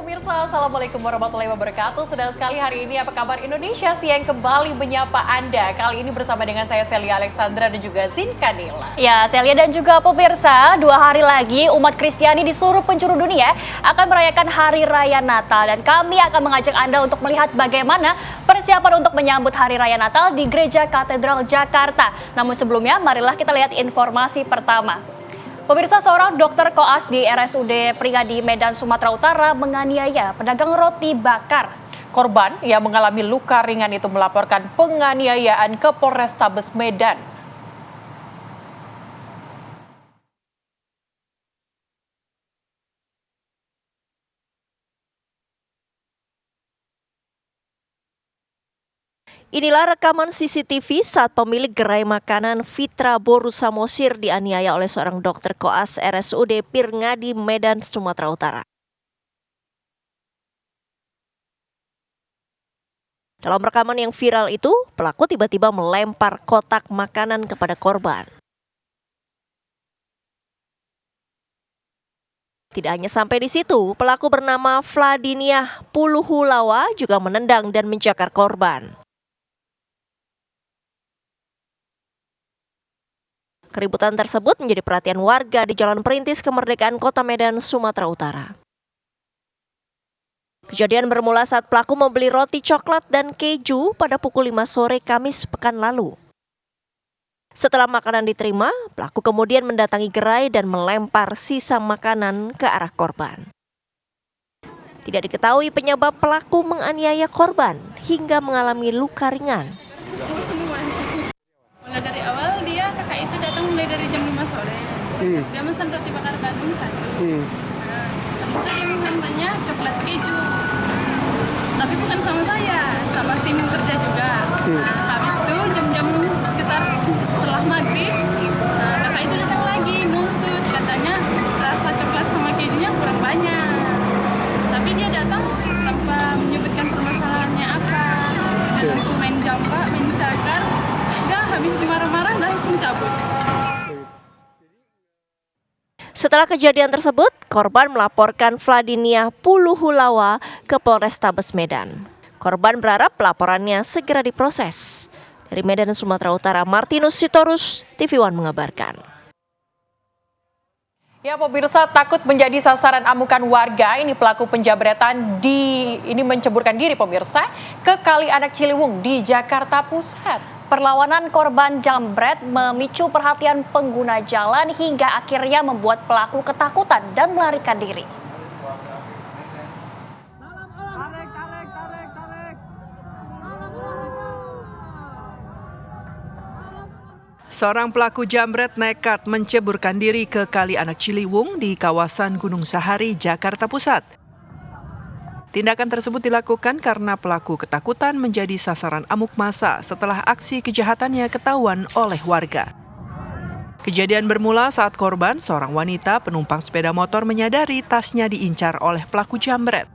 Pemirsa, Assalamualaikum warahmatullahi wabarakatuh. Sedang sekali hari ini apa kabar Indonesia yang kembali menyapa Anda. Kali ini bersama dengan saya Celia Alexandra dan juga Zin Kanila. Ya, Celia dan juga pemirsa, 2 hari lagi umat Kristiani di seluruh penjuru dunia akan merayakan Hari Raya Natal. Dan kami akan mengajak Anda untuk melihat bagaimana persiapan untuk menyambut Hari Raya Natal di Gereja Katedral Jakarta. Namun sebelumnya, marilah kita lihat informasi pertama. Pemirsa, seorang dokter koas di RSUD Prigadi Medan, Sumatera Utara menganiaya pedagang roti bakar. Korban yang mengalami luka ringan itu melaporkan penganiayaan ke Polrestabes Medan. Inilah rekaman CCTV saat pemilik gerai makanan Fitra Boru Samosir dianiaya oleh seorang dokter koas RSUD Pirngadi Medan, Sumatera Utara. Dalam rekaman yang viral itu, pelaku tiba-tiba melempar kotak makanan kepada korban. Tidak hanya sampai di situ, pelaku bernama Vladiniah Puluhulawa juga menendang dan mencakar korban. Keributan tersebut menjadi perhatian warga di Jalan Perintis Kemerdekaan Kota Medan, Sumatera Utara. Kejadian bermula saat pelaku membeli roti coklat dan keju pada pukul 5 sore Kamis pekan lalu. Setelah makanan diterima, pelaku kemudian mendatangi gerai dan melempar sisa makanan ke arah korban. Tidak diketahui penyebab pelaku menganiaya korban hingga mengalami luka ringan. Mulai dari awal kakak itu datang mulai dari jam 5 sore. Dia pesan roti bakar Bandung 1. Nah, habis itu dia mintanya coklat keju. Tapi bukan sama saya, sama tim kerja juga. Habis itu jam-jam sekitar setelah maghrib, kakak itu datang lagi nuntut, katanya rasa coklat sama kejunya kurang banyak. Tapi dia datang tanpa menyebutkan permasalahannya apa. Dia langsung main jambak, main cakar. Udah habis marah-marah, udah langsung cabut. Setelah kejadian tersebut, korban melaporkan Vladiniah Puluhulawa ke Polrestabes Medan. Korban berharap laporannya segera diproses. Dari Medan, Sumatera Utara, Martinus Sitorus, TV One mengabarkan. Ya, pemirsa, takut menjadi sasaran amukan warga, ini pelaku penjabretan ini menceburkan diri pemirsa ke Kali Anak Ciliwung di Jakarta Pusat. Perlawanan korban jambret memicu perhatian pengguna jalan hingga akhirnya membuat pelaku ketakutan dan melarikan diri. Seorang pelaku jambret nekat menceburkan diri ke Kali Anak Ciliwung di kawasan Gunung Sahari, Jakarta Pusat. Tindakan tersebut dilakukan karena pelaku ketakutan menjadi sasaran amuk massa setelah aksi kejahatannya ketahuan oleh warga. Kejadian bermula saat korban, seorang wanita penumpang sepeda motor, menyadari tasnya diincar oleh pelaku jambret.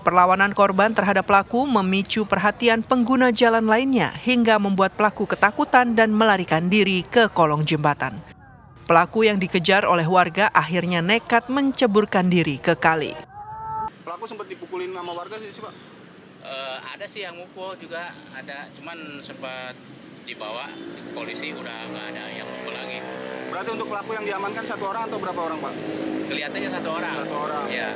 Perlawanan korban terhadap pelaku memicu perhatian pengguna jalan lainnya hingga membuat pelaku ketakutan dan melarikan diri ke kolong jembatan. Pelaku yang dikejar oleh warga akhirnya nekat menceburkan diri ke kali. Pelaku sempat dipukulin sama warga sih Pak? Ada sih yang mukul juga, ada, cuman sempat dibawa polisi, udah nggak ada yang mukul lagi. Berarti untuk pelaku yang diamankan 1 orang atau berapa orang Pak? Kelihatannya 1 orang. 1 orang. Ya.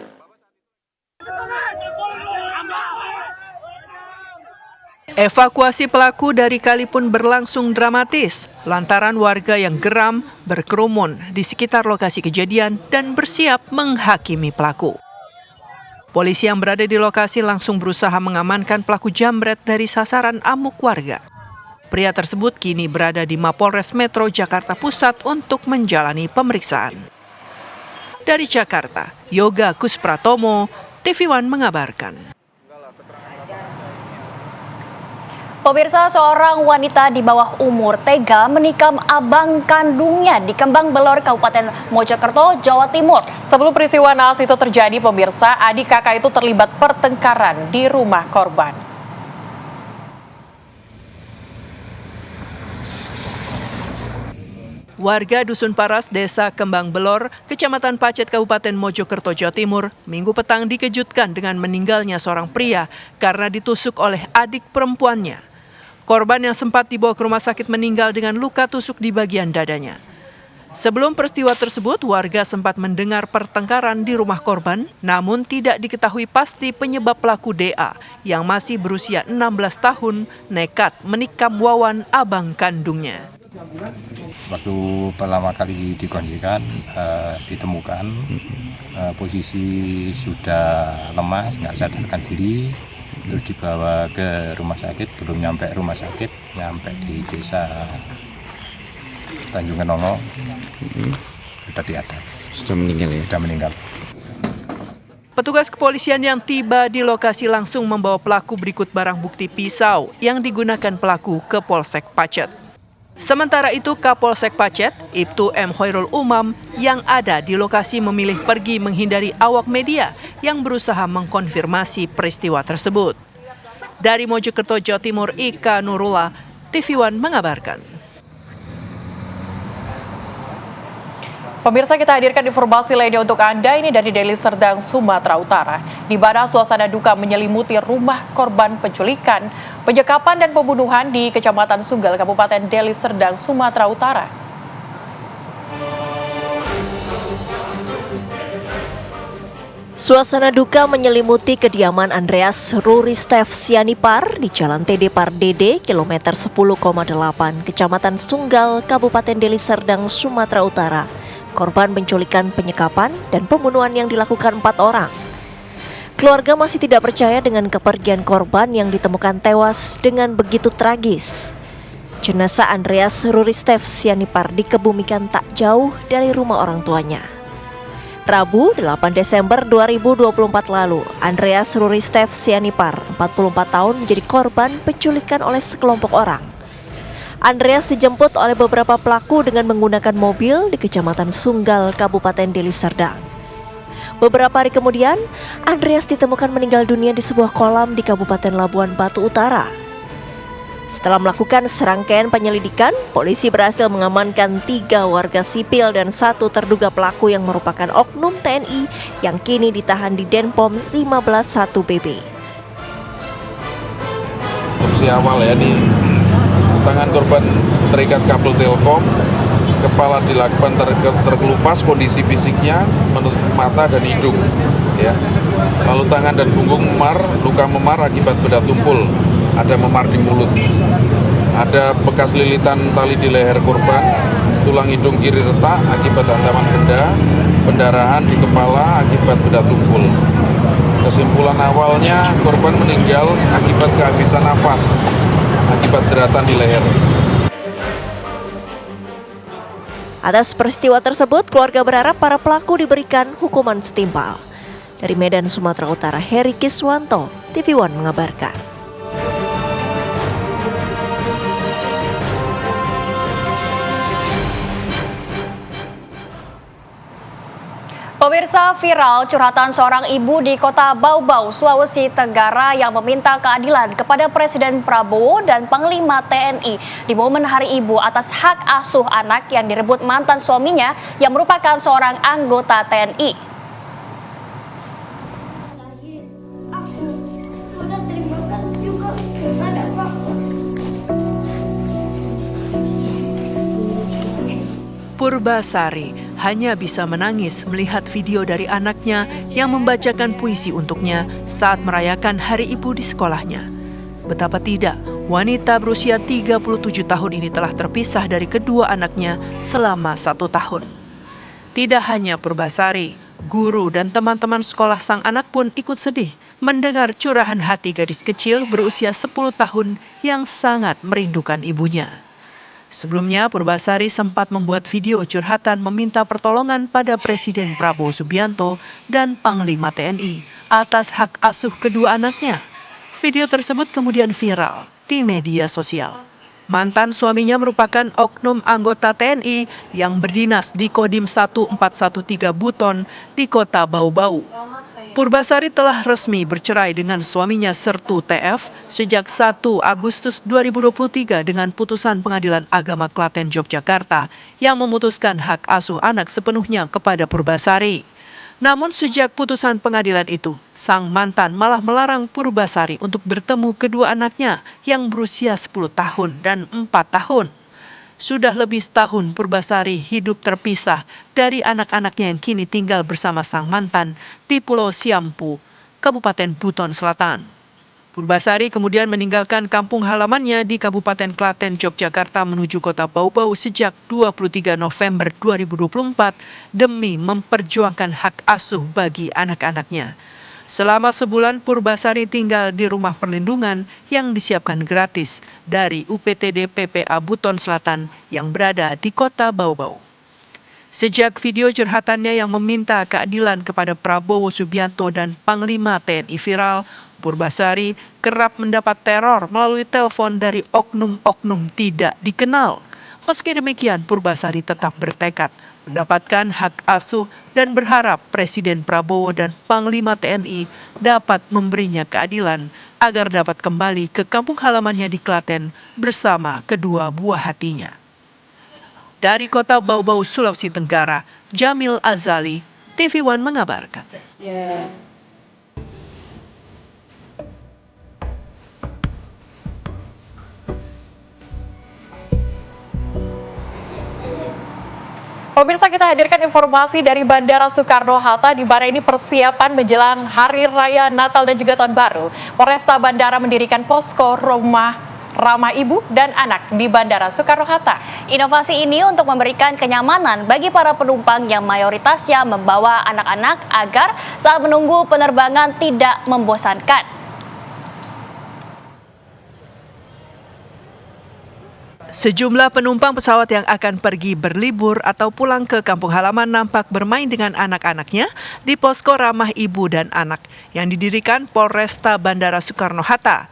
Evakuasi pelaku dari kali pun berlangsung dramatis lantaran warga yang geram berkerumun di sekitar lokasi kejadian dan bersiap menghakimi pelaku. Polisi yang berada di lokasi langsung berusaha mengamankan pelaku jambret dari sasaran amuk warga. Pria tersebut kini berada di Mapolres Metro Jakarta Pusat untuk menjalani pemeriksaan. Dari Jakarta, Yoga Kuspratomo, TV One mengabarkan. Pemirsa, seorang wanita di bawah umur tega menikam abang kandungnya di Kembang Belor, Kabupaten Mojokerto, Jawa Timur. Sebelum peristiwa naas itu terjadi, pemirsa, adik kakak itu terlibat pertengkaran di rumah korban. Warga Dusun Paras, Desa Kembang Belor, Kecamatan Pacet, Kabupaten Mojokerto, Jawa Timur, Minggu petang dikejutkan dengan meninggalnya seorang pria karena ditusuk oleh adik perempuannya. Korban yang sempat dibawa ke rumah sakit meninggal dengan luka tusuk di bagian dadanya. Sebelum peristiwa tersebut, warga sempat mendengar pertengkaran di rumah korban, namun tidak diketahui pasti penyebab pelaku DA yang masih berusia 16 tahun nekat menikam Wawan, abang kandungnya. Waktu pertama kali dikondisikan, ditemukan posisi sudah lemas, nggak sadarkan diri, terus dibawa ke rumah sakit. Belum nyampe rumah sakit, nyampe di desa Tanjung Kenongo, sudah tiada. Sudah meninggal ya? Sudah meninggal. Petugas kepolisian yang tiba di lokasi langsung membawa pelaku berikut barang bukti pisau yang digunakan pelaku ke Polsek Pacet. Sementara itu, Kapolsek Pacet, Ibtu M. Hoirul Umam, yang ada di lokasi memilih pergi menghindari awak media yang berusaha mengkonfirmasi peristiwa tersebut. Dari Mojokerto, Jawa Timur, Ika Nurullah, TV One mengabarkan. Pemirsa, kita hadirkan informasi lainnya untuk Anda, ini dari Deli Serdang, Sumatera Utara. Di mana suasana duka menyelimuti rumah korban penculikan, penyekapan dan pembunuhan di Kecamatan Sunggal, Kabupaten Deli Serdang, Sumatera Utara. Suasana duka menyelimuti kediaman Andreas Ruristev Sianipar di Jalan TD Pardede, kilometer 10,8, Kecamatan Sunggal, Kabupaten Deli Serdang, Sumatera Utara. Korban penculikan, penyekapan, dan pembunuhan yang dilakukan 4 orang. Keluarga masih tidak percaya dengan kepergian korban yang ditemukan tewas dengan begitu tragis. Jenazah Andreas Ruristev Sianipar dikebumikan tak jauh dari rumah orang tuanya. Rabu 8 Desember 2024 lalu, Andreas Ruristev Sianipar, 44 tahun, menjadi korban penculikan oleh sekelompok orang. Andreas dijemput oleh beberapa pelaku dengan menggunakan mobil di Kecamatan Sunggal, Kabupaten Deli Serdang. Beberapa hari kemudian, Andreas ditemukan meninggal dunia di sebuah kolam di Kabupaten Labuan Batu Utara. Setelah melakukan serangkaian penyelidikan, polisi berhasil mengamankan 3 warga sipil dan 1 terduga pelaku yang merupakan oknum TNI yang kini ditahan di Denpom 151 BB. Opsi awal ya, di tangan korban terikat kabel telkom, kepala dilakukan terkelupas, kondisi fisiknya menutup mata dan hidung, ya. Lalu tangan dan punggung memar, luka memar akibat bedah tumpul, ada memar di mulut, ada bekas lilitan tali di leher korban, tulang hidung kiri retak akibat hantaman benda, pendarahan di kepala akibat bedah tumpul. Kesimpulan awalnya, korban meninggal akibat kehabisan nafas akibat jeratan di leher. Atas peristiwa tersebut, keluarga berharap para pelaku diberikan hukuman setimpal. Dari Medan, Sumatera Utara, Heri Kiswanto, TV One mengabarkan. Pemirsa, viral curhatan seorang ibu di Kota Bau-Bau, Sulawesi Tenggara yang meminta keadilan kepada Presiden Prabowo dan Panglima TNI di momen Hari Ibu atas hak asuh anak yang direbut mantan suaminya yang merupakan seorang anggota TNI. Purbasari hanya bisa menangis melihat video dari anaknya yang membacakan puisi untuknya saat merayakan Hari Ibu di sekolahnya. Betapa tidak, wanita berusia 37 tahun ini telah terpisah dari kedua anaknya selama 1 tahun. Tidak hanya Purbasari, guru dan teman-teman sekolah sang anak pun ikut sedih mendengar curahan hati gadis kecil berusia 10 tahun yang sangat merindukan ibunya. Sebelumnya, Purbasari sempat membuat video curhatan meminta pertolongan pada Presiden Prabowo Subianto dan Panglima TNI atas hak asuh kedua anaknya. Video tersebut kemudian viral di media sosial. Mantan suaminya merupakan oknum anggota TNI yang berdinas di Kodim 1413 Buton di Kota Bau-Bau. Purbasari telah resmi bercerai dengan suaminya Sertu TF sejak 1 Agustus 2023 dengan putusan Pengadilan Agama Klaten Yogyakarta yang memutuskan hak asuh anak sepenuhnya kepada Purbasari. Namun sejak putusan pengadilan itu, sang mantan malah melarang Purbasari untuk bertemu kedua anaknya yang berusia 10 tahun dan 4 tahun. Sudah lebih setahun Purbasari hidup terpisah dari anak-anaknya yang kini tinggal bersama sang mantan di Pulau Siampu, Kabupaten Buton Selatan. Purbasari kemudian meninggalkan kampung halamannya di Kabupaten Klaten, Yogyakarta menuju Kota Bau-Bau sejak 23 November 2024 demi memperjuangkan hak asuh bagi anak-anaknya. Selama sebulan Purbasari tinggal di rumah perlindungan yang disiapkan gratis dari UPTD PPA Buton Selatan yang berada di Kota Bau-Bau. Sejak video curhatannya yang meminta keadilan kepada Prabowo Subianto dan Panglima TNI viral, Purbasari kerap mendapat teror melalui telepon dari oknum-oknum tidak dikenal. Meski demikian, Purbasari tetap bertekad mendapatkan hak asuh dan berharap Presiden Prabowo dan Panglima TNI dapat memberinya keadilan agar dapat kembali ke kampung halamannya di Klaten bersama kedua buah hatinya. Dari Kota Bau-Bau, Sulawesi Tenggara, Jamil Azali, TV One mengabarkan. Pemirsa, kita hadirkan informasi dari Bandara Soekarno-Hatta di mana ini persiapan menjelang Hari Raya Natal dan juga Tahun Baru. Polresta Bandara mendirikan posko rumah ramah ibu dan anak di Bandara Soekarno-Hatta. Inovasi ini untuk memberikan kenyamanan bagi para penumpang yang mayoritasnya membawa anak-anak agar saat menunggu penerbangan tidak membosankan. Sejumlah penumpang pesawat yang akan pergi berlibur atau pulang ke kampung halaman nampak bermain dengan anak-anaknya di posko ramah ibu dan anak yang didirikan Polresta Bandara Soekarno-Hatta.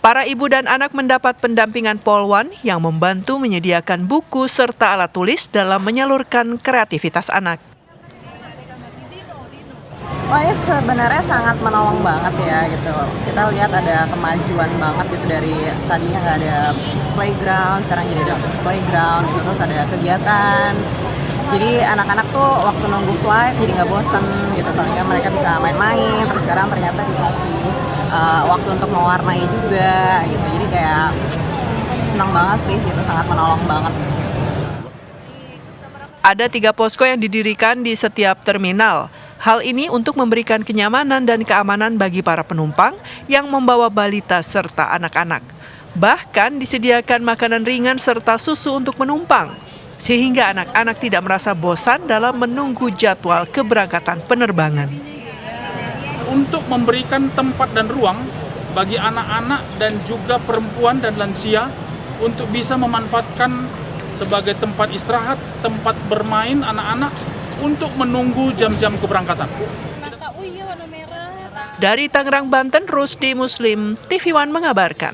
Para ibu dan anak mendapat pendampingan Polwan yang membantu menyediakan buku serta alat tulis dalam menyalurkan kreativitas anak. Oh ya, sebenarnya sangat menolong banget ya gitu. Kita lihat ada kemajuan banget gitu dari tadinya nggak ada playground, sekarang jadi ada playground gitu, terus ada kegiatan. Jadi anak-anak tuh waktu nunggu flight jadi nggak bosen gitu, paling mereka bisa main-main. Terus sekarang ternyata dikasih waktu untuk mewarnai juga gitu. Jadi kayak senang banget sih gitu, sangat menolong banget. Ada 3 posko yang didirikan di setiap terminal. Hal ini untuk memberikan kenyamanan dan keamanan bagi para penumpang yang membawa balita serta anak-anak. Bahkan disediakan makanan ringan serta susu untuk penumpang, sehingga anak-anak tidak merasa bosan dalam menunggu jadwal keberangkatan penerbangan. Untuk memberikan tempat dan ruang bagi anak-anak dan juga perempuan dan lansia untuk bisa memanfaatkan sebagai tempat istirahat, tempat bermain anak-anak untuk menunggu jam-jam keberangkatan. Dari Tangerang, Banten, Rusdi Muslim, TV One mengabarkan.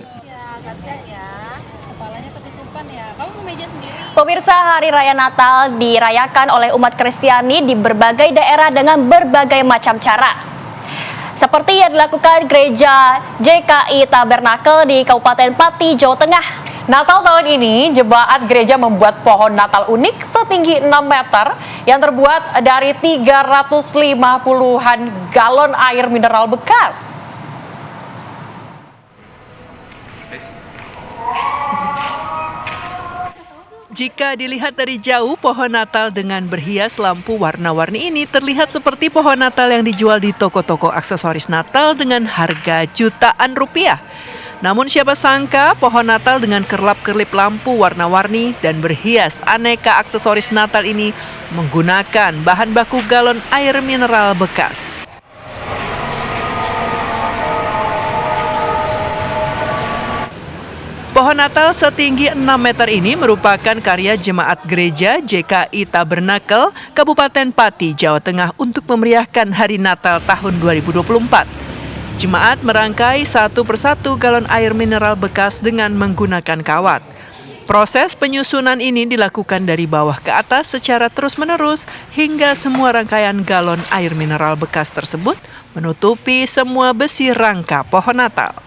Pemirsa, Hari Raya Natal dirayakan oleh umat Kristiani di berbagai daerah dengan berbagai macam cara. Seperti yang dilakukan Gereja JKI Tabernakel di Kabupaten Pati, Jawa Tengah. Natal tahun ini, jemaat gereja membuat pohon Natal unik setinggi 6 meter yang terbuat dari 350-an galon air mineral bekas. Jika dilihat dari jauh, pohon Natal dengan berhias lampu warna-warni ini terlihat seperti pohon Natal yang dijual di toko-toko aksesoris Natal dengan harga jutaan rupiah. Namun siapa sangka pohon Natal dengan kerlap-kerlip lampu warna-warni dan berhias aneka aksesoris Natal ini menggunakan bahan baku galon air mineral bekas. Pohon Natal setinggi 6 meter ini merupakan karya jemaat gereja JKI Tabernakel Kabupaten Pati, Jawa Tengah untuk memeriahkan Hari Natal tahun 2024. Jemaat merangkai satu persatu galon air mineral bekas dengan menggunakan kawat. Proses penyusunan ini dilakukan dari bawah ke atas secara terus-menerus hingga semua rangkaian galon air mineral bekas tersebut menutupi semua besi rangka pohon Natal.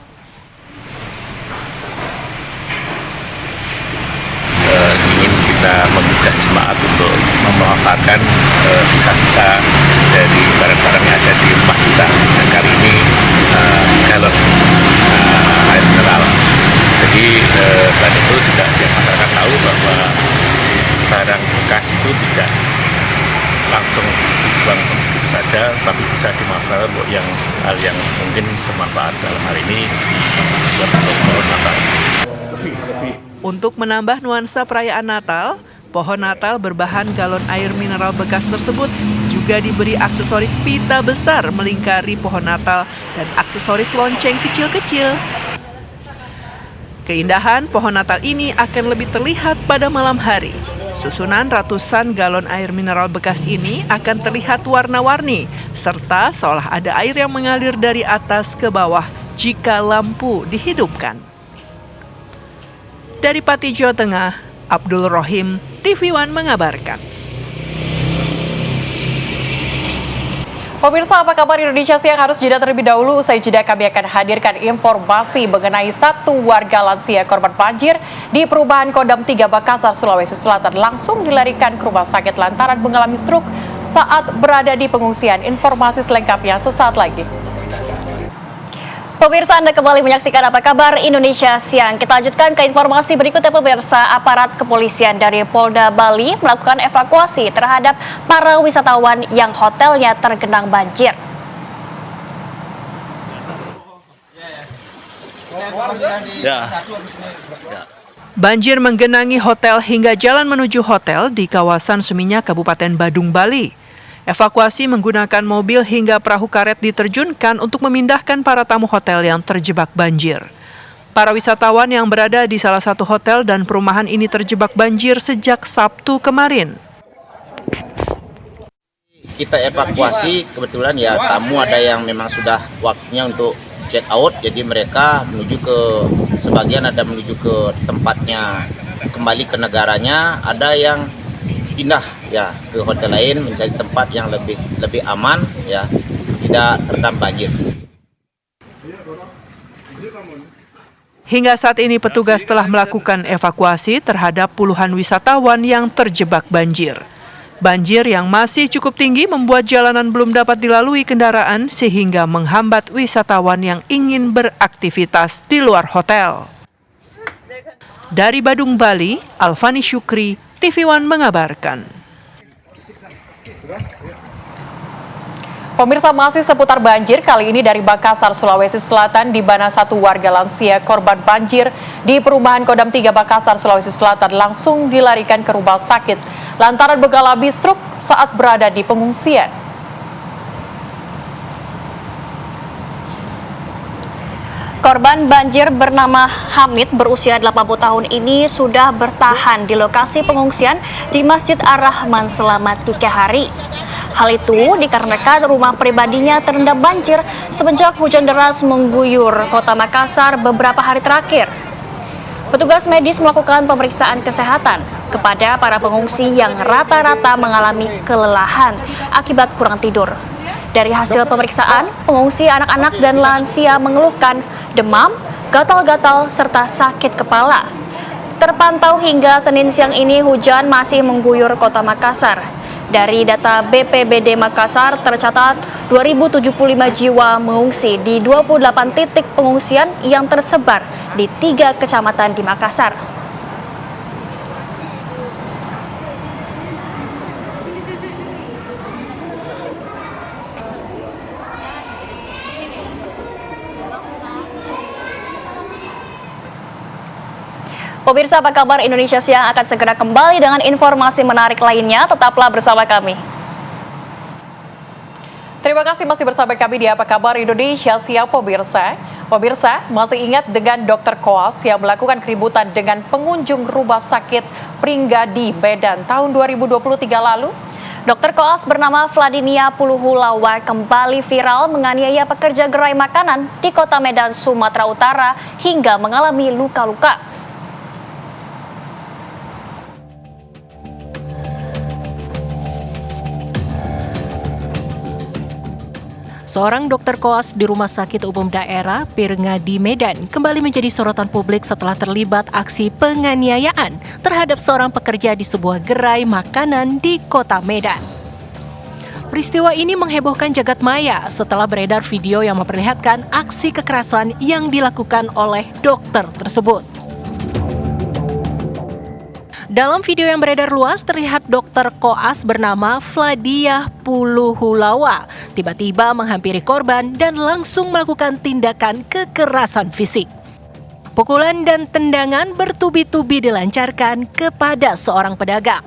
Ingin kita membuka jemaat untuk memanfaatkan sisa-sisa dari barang-barang yang ada di rumah kita. Dan kali ini galon air mineral. Jadi selain itu juga biar masyarakat tahu bahwa barang bekas itu tidak langsung dibuang begitu saja, tapi bisa dimanfaatkan untuk hal yang mungkin bermanfaat dalam hari ini buat pohon Natal. Untuk menambah nuansa perayaan Natal, pohon Natal berbahan galon air mineral bekas tersebut juga diberi aksesoris pita besar melingkari pohon Natal dan aksesoris lonceng kecil-kecil. Keindahan pohon Natal ini akan lebih terlihat pada malam hari. Susunan ratusan galon air mineral bekas ini akan terlihat warna-warni, serta seolah ada air yang mengalir dari atas ke bawah jika lampu dihidupkan. Dari Pati, Jawa Tengah, Abdul Rohim, TV One mengabarkan. Pemirsa, apa kabar Indonesia Siang? Harus jeda terlebih dahulu. Usai jeda kami akan hadirkan informasi mengenai satu warga lansia korban banjir di perumahan Kodam 3 Makassar, Sulawesi Selatan langsung dilarikan ke rumah sakit lantaran mengalami stroke saat berada di pengungsian. Informasi selengkapnya sesaat lagi. Pemirsa, Anda kembali menyaksikan Apa Kabar Indonesia Siang. Kita lanjutkan ke informasi berikutnya, pemirsa. Aparat kepolisian dari Polda Bali melakukan evakuasi terhadap para wisatawan yang hotelnya tergenang banjir. Banjir menggenangi hotel hingga jalan menuju hotel di kawasan Seminyak, Kabupaten Badung, Bali. Evakuasi menggunakan mobil hingga perahu karet diterjunkan untuk memindahkan para tamu hotel yang terjebak banjir. Para wisatawan yang berada di salah satu hotel dan perumahan ini terjebak banjir sejak Sabtu kemarin. Kita evakuasi, kebetulan ya tamu ada yang memang sudah waktunya untuk check out, jadi mereka sebagian ada menuju ke tempatnya, kembali ke negaranya, ada yang pindah ya ke hotel lain mencari tempat yang lebih aman ya, tidak terendam banjir. Hingga saat ini petugas telah melakukan evakuasi terhadap puluhan wisatawan yang terjebak banjir. Banjir yang masih cukup tinggi membuat jalanan belum dapat dilalui kendaraan sehingga menghambat wisatawan yang ingin beraktivitas di luar hotel. Dari Badung, Bali, Alfani Syukri, TV One mengabarkan. Pemirsa, masih seputar banjir, kali ini dari Makassar, Sulawesi Selatan, di mana satu warga lansia korban banjir di perumahan Kodam 3 Makassar, Sulawesi Selatan langsung dilarikan ke rumah sakit lantaran mengalami stroke saat berada di pengungsian. Korban banjir bernama Hamid berusia 80 tahun ini sudah bertahan di lokasi pengungsian di Masjid Ar-Rahman selama 3 hari. Hal itu dikarenakan rumah pribadinya terendam banjir semenjak hujan deras mengguyur kota Makassar beberapa hari terakhir. Petugas medis melakukan pemeriksaan kesehatan kepada para pengungsi yang rata-rata mengalami kelelahan akibat kurang tidur. Dari hasil pemeriksaan, pengungsi anak-anak dan lansia mengeluhkan demam, gatal-gatal, serta sakit kepala. Terpantau hingga Senin siang ini hujan masih mengguyur kota Makassar. Dari data BPBD Makassar tercatat 2.075 jiwa mengungsi di 28 titik pengungsian yang tersebar di 3 kecamatan di Makassar. Pemirsa, Apa Kabar Indonesia Siang akan segera kembali dengan informasi menarik lainnya. Tetaplah bersama kami. Terima kasih masih bersama kami di Apa Kabar Indonesia Siang, pemirsa. Pemirsa, masih ingat dengan dokter koas yang melakukan keributan dengan pengunjung rumah sakit Pringga di Medan tahun 2023 lalu? Dokter koas bernama Vladinia Puluhulawa kembali viral menganiaya pekerja gerai makanan di Kota Medan, Sumatera Utara hingga mengalami luka-luka. Seorang dokter koas di Rumah Sakit Umum Daerah Pirngadi Medan kembali menjadi sorotan publik setelah terlibat aksi penganiayaan terhadap seorang pekerja di sebuah gerai makanan di Kota Medan. Peristiwa ini menghebohkan jagat maya setelah beredar video yang memperlihatkan aksi kekerasan yang dilakukan oleh dokter tersebut. Dalam video yang beredar luas terlihat dokter koas bernama Vladinia Puluhulawa tiba-tiba menghampiri korban dan langsung melakukan tindakan kekerasan fisik. Pukulan dan tendangan bertubi-tubi dilancarkan kepada seorang pedagang.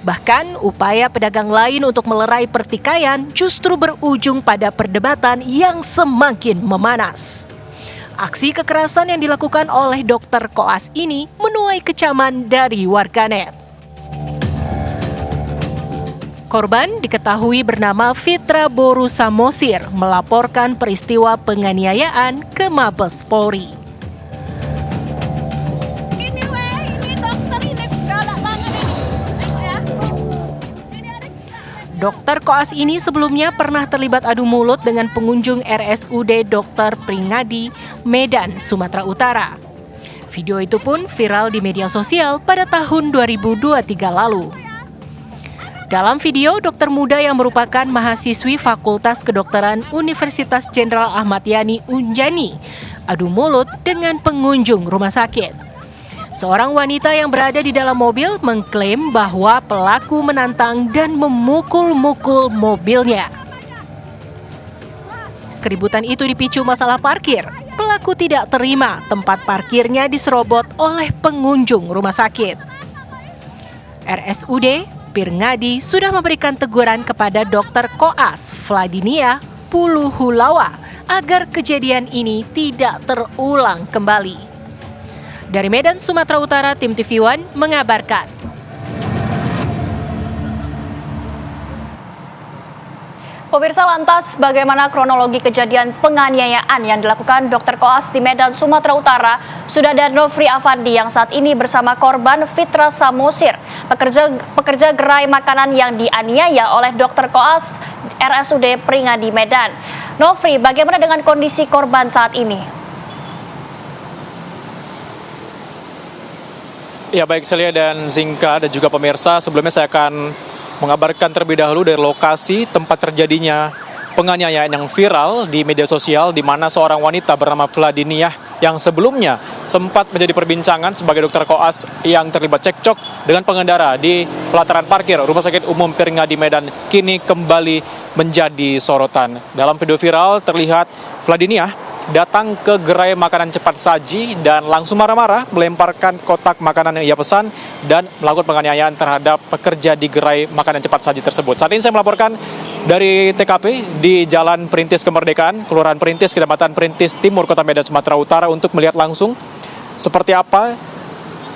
Bahkan upaya pedagang lain untuk melerai pertikaian justru berujung pada perdebatan yang semakin memanas. Aksi kekerasan yang dilakukan oleh dokter koas ini menuai kecaman dari warganet. Korban diketahui bernama Fitra Boru Samosir melaporkan peristiwa penganiayaan ke Mabes Polri. Dokter koas ini sebelumnya pernah terlibat adu mulut dengan pengunjung RSUD Dr. Pringadi, Medan, Sumatera Utara. Video itu pun viral di media sosial pada tahun 2023 lalu. Dalam video, dokter muda yang merupakan mahasiswi Fakultas Kedokteran Universitas Jenderal Ahmad Yani Unjani adu mulut dengan pengunjung rumah sakit. Seorang wanita yang berada di dalam mobil mengklaim bahwa pelaku menantang dan memukul-mukul mobilnya. Keributan itu dipicu masalah parkir. Pelaku tidak terima tempat parkirnya diserobot oleh pengunjung rumah sakit. RSUD Pirngadi sudah memberikan teguran kepada dokter koas Vladinia Puluhulawa agar kejadian ini tidak terulang kembali. Dari Medan, Sumatera Utara, tim TV One mengabarkan. Pemirsa, lantas bagaimana kronologi kejadian penganiayaan yang dilakukan dokter koas di Medan, Sumatera Utara? Sudah ada Nofri Afandi yang saat ini bersama korban Fitra Samosir, pekerja gerai makanan yang dianiaya oleh dokter koas RSUD Pringadi Medan. Nofri, bagaimana dengan kondisi korban saat ini? Ya, baik Celia dan Zinka dan juga pemirsa, sebelumnya saya akan mengabarkan terlebih dahulu dari lokasi tempat terjadinya penganiayaan yang viral di media sosial, di mana seorang wanita bernama Vladinia yang sebelumnya sempat menjadi perbincangan sebagai dokter koas yang terlibat cekcok dengan pengendara di pelataran parkir Rumah Sakit Umum Pirngadi Medan kini kembali menjadi sorotan. Dalam video viral terlihat Vladinia datang ke gerai makanan cepat saji dan langsung marah-marah melemparkan kotak makanan yang ia pesan dan melakukan penganiayaan terhadap pekerja di gerai makanan cepat saji tersebut. Saat ini saya melaporkan dari TKP di Jalan Perintis Kemerdekaan, Kelurahan Perintis, Kecamatan Perintis Timur, Kota Medan, Sumatera Utara untuk melihat langsung seperti apa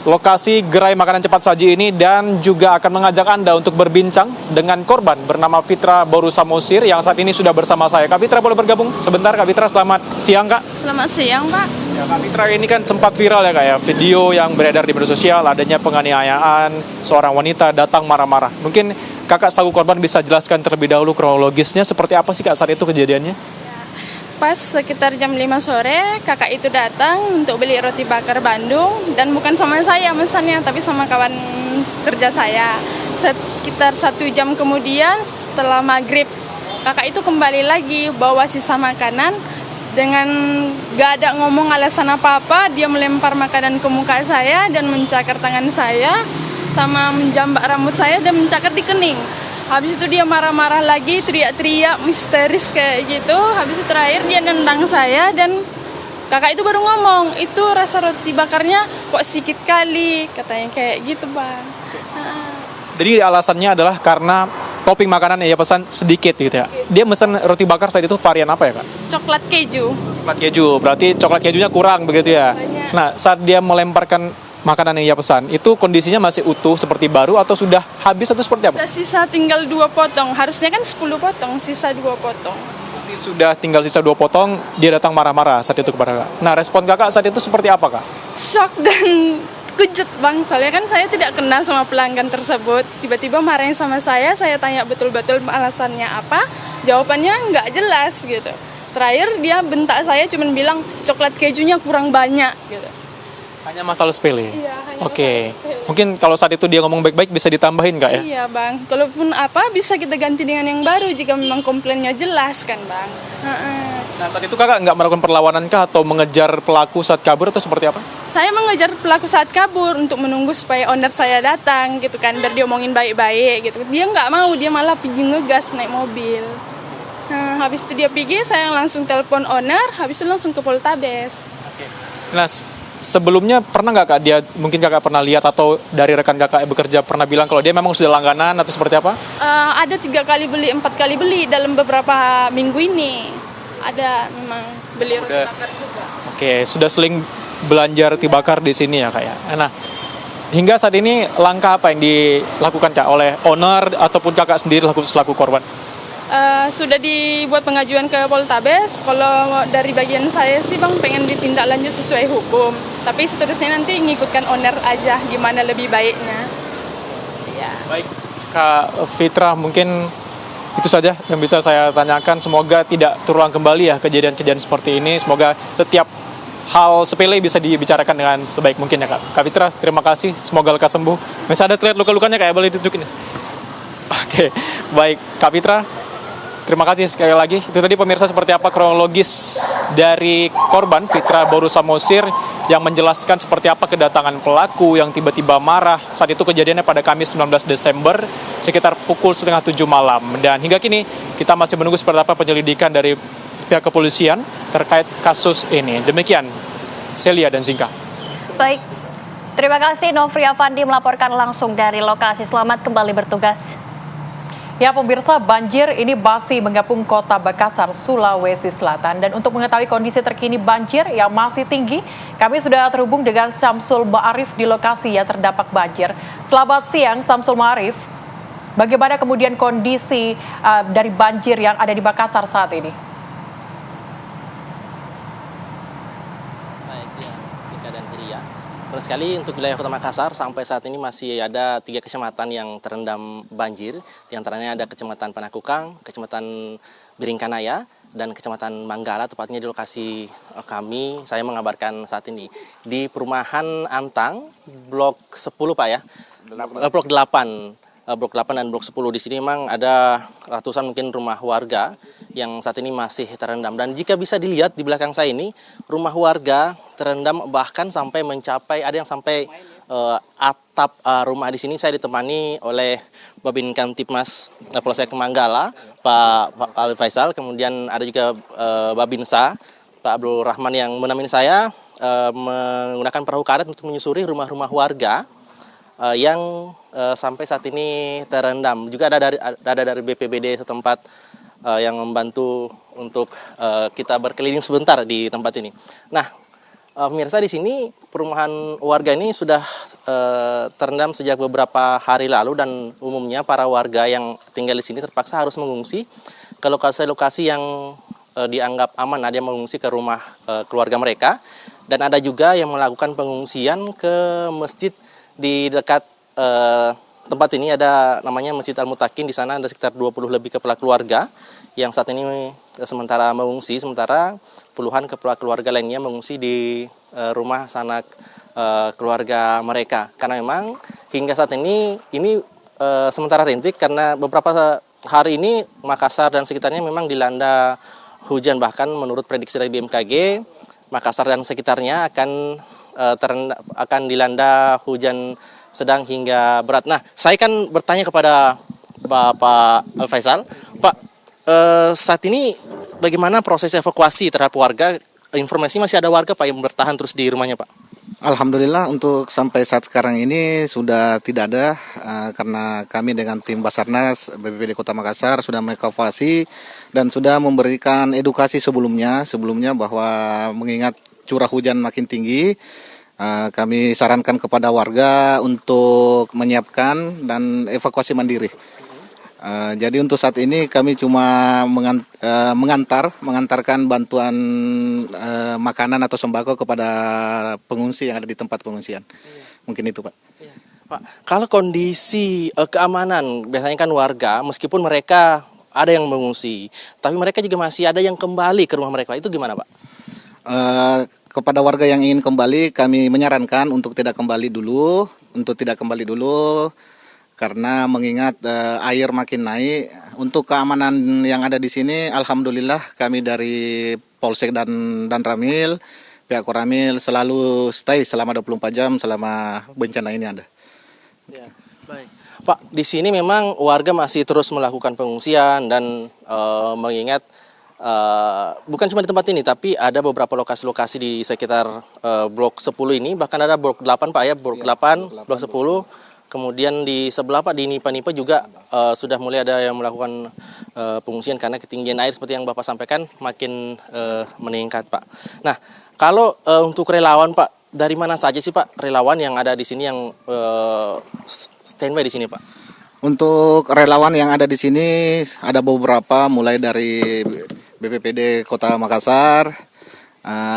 lokasi gerai makanan cepat saji ini dan juga akan mengajak Anda untuk berbincang dengan korban bernama Fitra Boru Samosir yang saat ini sudah bersama saya. Kak Fitra boleh bergabung sebentar? Kak Fitra, selamat siang Kak. Selamat siang Pak. Ya, Kak Fitra, ini kan sempat viral ya Kak ya, video yang beredar di media sosial adanya penganiayaan seorang wanita datang marah-marah. Mungkin Kakak selaku korban bisa jelaskan terlebih dahulu kronologisnya seperti apa sih Kak saat itu kejadiannya? Pas sekitar jam 5 sore, kakak itu datang untuk beli roti bakar Bandung dan bukan sama saya mesannya, tapi sama kawan kerja saya. Sekitar 1 jam kemudian setelah maghrib, kakak itu kembali lagi bawa sisa makanan dengan gak ada ngomong alasan apa-apa. Dia melempar makanan ke muka saya dan mencakar tangan saya sama menjambak rambut saya dan mencakar di kening. Habis itu dia marah-marah lagi, teriak-teriak, misteris kayak gitu. Habis itu terakhir dia nendang saya dan kakak itu baru ngomong, itu rasa roti bakarnya kok sedikit kali, katanya kayak gitu Bang. Jadi alasannya adalah karena topping makanan yang ia pesan sedikit gitu ya. Dia pesan roti bakar saat itu varian apa ya Kak? Coklat keju. Coklat keju, berarti coklat kejunya kurang begitu ya? Banyak. Nah, saat dia melemparkan makanan yang ia pesan, itu kondisinya masih utuh seperti baru atau sudah habis atau seperti apa? Udah sisa tinggal 2 potong, harusnya kan 10 potong, sisa 2 potong. Jadi sudah tinggal sisa 2 potong, dia datang marah-marah saat itu kepada kakak. Nah, respon kakak saat itu seperti apa, Kak? Shock dan kejut bang, soalnya kan saya tidak kenal sama pelanggan tersebut. Tiba-tiba marahin sama saya tanya betul-betul alasannya apa, jawabannya nggak jelas gitu. Terakhir dia bentak saya cuman bilang coklat kejunya kurang banyak gitu. Hanya masalah sepele? Iya, hanya Oke. masalah sepele. Mungkin kalau saat itu dia ngomong baik-baik bisa ditambahin Kak ya? Iya bang, kalaupun apa bisa kita ganti dengan yang baru jika memang komplainnya jelas kan bang. Nah saat itu kakak nggak melakukan perlawanan kah atau mengejar pelaku saat kabur atau seperti apa? Saya mengejar pelaku saat kabur untuk menunggu supaya owner saya datang gitu kan, biar diomongin baik-baik gitu. Dia nggak mau, dia malah pergi ngegas naik mobil. Nah, habis itu dia pergi, saya langsung telepon owner, habis itu langsung ke Poltabes. Nah sebelumnya pernah nggak Kak dia, mungkin kakak pernah lihat atau dari rekan kakak yang bekerja pernah bilang kalau dia memang sudah langganan atau seperti apa? Ada 3 kali beli, 4 kali beli dalam beberapa minggu ini. Ada memang beli roti bakar juga. Oke, sudah seling belanja roti bakar di sini ya Kak ya. Nah, hingga saat ini langkah apa yang dilakukan Kak oleh owner ataupun kakak sendiri selaku korban? Sudah dibuat pengajuan ke Poltabes. Kalau dari bagian saya sih bang pengen ditindaklanjut sesuai hukum. Tapi seterusnya nanti ngikutkan owner aja gimana lebih baiknya. Ya. Baik, Kak Fitra, mungkin itu saja yang bisa saya tanyakan. Semoga tidak terulang kembali ya kejadian-kejadian seperti ini. Semoga setiap hal sepele bisa dibicarakan dengan sebaik mungkin ya Kak. Kak Fitra, terima kasih. Semoga lekas sembuh. Masih ada terlihat luka-lukanya kayak boleh ditunjukin. Oke, baik Kak Fitra. Terima kasih sekali lagi. Itu tadi pemirsa seperti apa kronologis dari korban Fitra Boru Samosir yang menjelaskan seperti apa kedatangan pelaku yang tiba-tiba marah. Saat itu kejadiannya pada Kamis 19 Desember sekitar pukul 6:30 malam. Dan hingga kini kita masih menunggu seperti apa penyelidikan dari pihak kepolisian terkait kasus ini. Demikian, Celia dan Zinka. Baik, terima kasih Nofri Afandi melaporkan langsung dari lokasi. Selamat kembali bertugas. Ya pemirsa, banjir ini masih mengepung kota Makassar, Sulawesi Selatan. Dan untuk mengetahui kondisi terkini banjir yang masih tinggi, kami sudah terhubung dengan Syamsul Ma'arif di lokasi yang terdampak banjir. Selamat siang Syamsul Ma'arif, bagaimana kemudian kondisi dari banjir yang ada di Makassar saat ini? Baik, Zinka dan Celia. Benar sekali, untuk wilayah Kota Makassar sampai saat ini masih ada 3 kecamatan yang terendam banjir. Di antaranya ada Kecamatan Panakukang, Kecamatan Biringkanaya, dan Kecamatan Manggala, tepatnya di lokasi kami. Saya mengabarkan saat ini di perumahan Antang, Blok 10 Pak ya, Blok 8. Blok 8 dan Blok 10 di sini memang ada ratusan mungkin rumah warga yang saat ini masih terendam. Dan jika bisa dilihat di belakang saya ini, rumah warga terendam bahkan sampai mencapai, ada yang sampai atap rumah di sini. Saya ditemani oleh Babin Kamtipmas Polsek Manggala, Pak Ali Faisal, kemudian ada juga Babinsa, Pak Abdul Rahman yang menemani saya menggunakan perahu karet untuk menyusuri rumah-rumah warga yang sampai saat ini terendam. Juga ada dari BPBD setempat yang membantu untuk kita berkeliling sebentar di tempat ini. Nah, pemirsa, di sini perumahan warga ini sudah terendam sejak beberapa hari lalu, dan umumnya para warga yang tinggal di sini terpaksa harus mengungsi ke lokasi-lokasi yang dianggap aman. Ada yang mengungsi ke rumah keluarga mereka, dan ada juga yang melakukan pengungsian ke masjid di dekat tempat ini. Ada namanya Masjid Al-Mutakin. Di sana ada sekitar 20 lebih kepala keluarga yang saat ini sementara mengungsi, sementara puluhan kepala keluarga lainnya mengungsi di rumah sanak keluarga mereka. Karena memang hingga saat ini sementara rintik, karena beberapa hari ini Makassar dan sekitarnya memang dilanda hujan. Bahkan menurut prediksi dari BMKG, Makassar dan sekitarnya akan dilanda hujan sedang hingga berat. Nah, saya kan bertanya kepada Pak Faisal, Pak, saat ini bagaimana proses evakuasi terhadap warga? Informasi masih ada warga Pak yang bertahan terus di rumahnya Pak? Alhamdulillah untuk sampai saat sekarang ini sudah tidak ada, karena kami dengan tim Basarnas BPBD Kota Makassar sudah mengevakuasi dan sudah memberikan edukasi sebelumnya bahwa mengingat curah hujan makin tinggi, Kami sarankan kepada warga untuk menyiapkan dan evakuasi mandiri. Jadi untuk saat ini kami cuma mengantarkan bantuan makanan atau sembako kepada pengungsi yang ada di tempat pengungsian. Mungkin itu, Pak. Pak, kalau kondisi keamanan, biasanya kan warga, meskipun mereka ada yang mengungsi, tapi mereka juga masih ada yang kembali ke rumah mereka. Itu gimana, Pak? Kepada warga yang ingin kembali, kami menyarankan untuk tidak kembali dulu, karena mengingat air makin naik. Untuk keamanan yang ada di sini, alhamdulillah kami dari Polsek dan Ramil, pihak Koramil selalu stay selama 24 jam selama bencana ini ada. Ya, baik. Pak, di sini memang warga masih terus melakukan pengungsian dan mengingat bukan cuma di tempat ini, tapi ada beberapa lokasi-lokasi di sekitar blok 10 ini, bahkan ada blok 8 Pak ya, blok 8, blok 10, kemudian di sebelah Pak, di Nipa-Nipa juga sudah mulai ada yang melakukan pengungsian karena ketinggian air seperti yang Bapak sampaikan makin meningkat Pak. Nah, kalau untuk relawan Pak, dari mana saja sih Pak relawan yang ada di sini yang standby di sini Pak? Untuk relawan yang ada di sini ada beberapa, mulai dari BPPD Kota Makassar,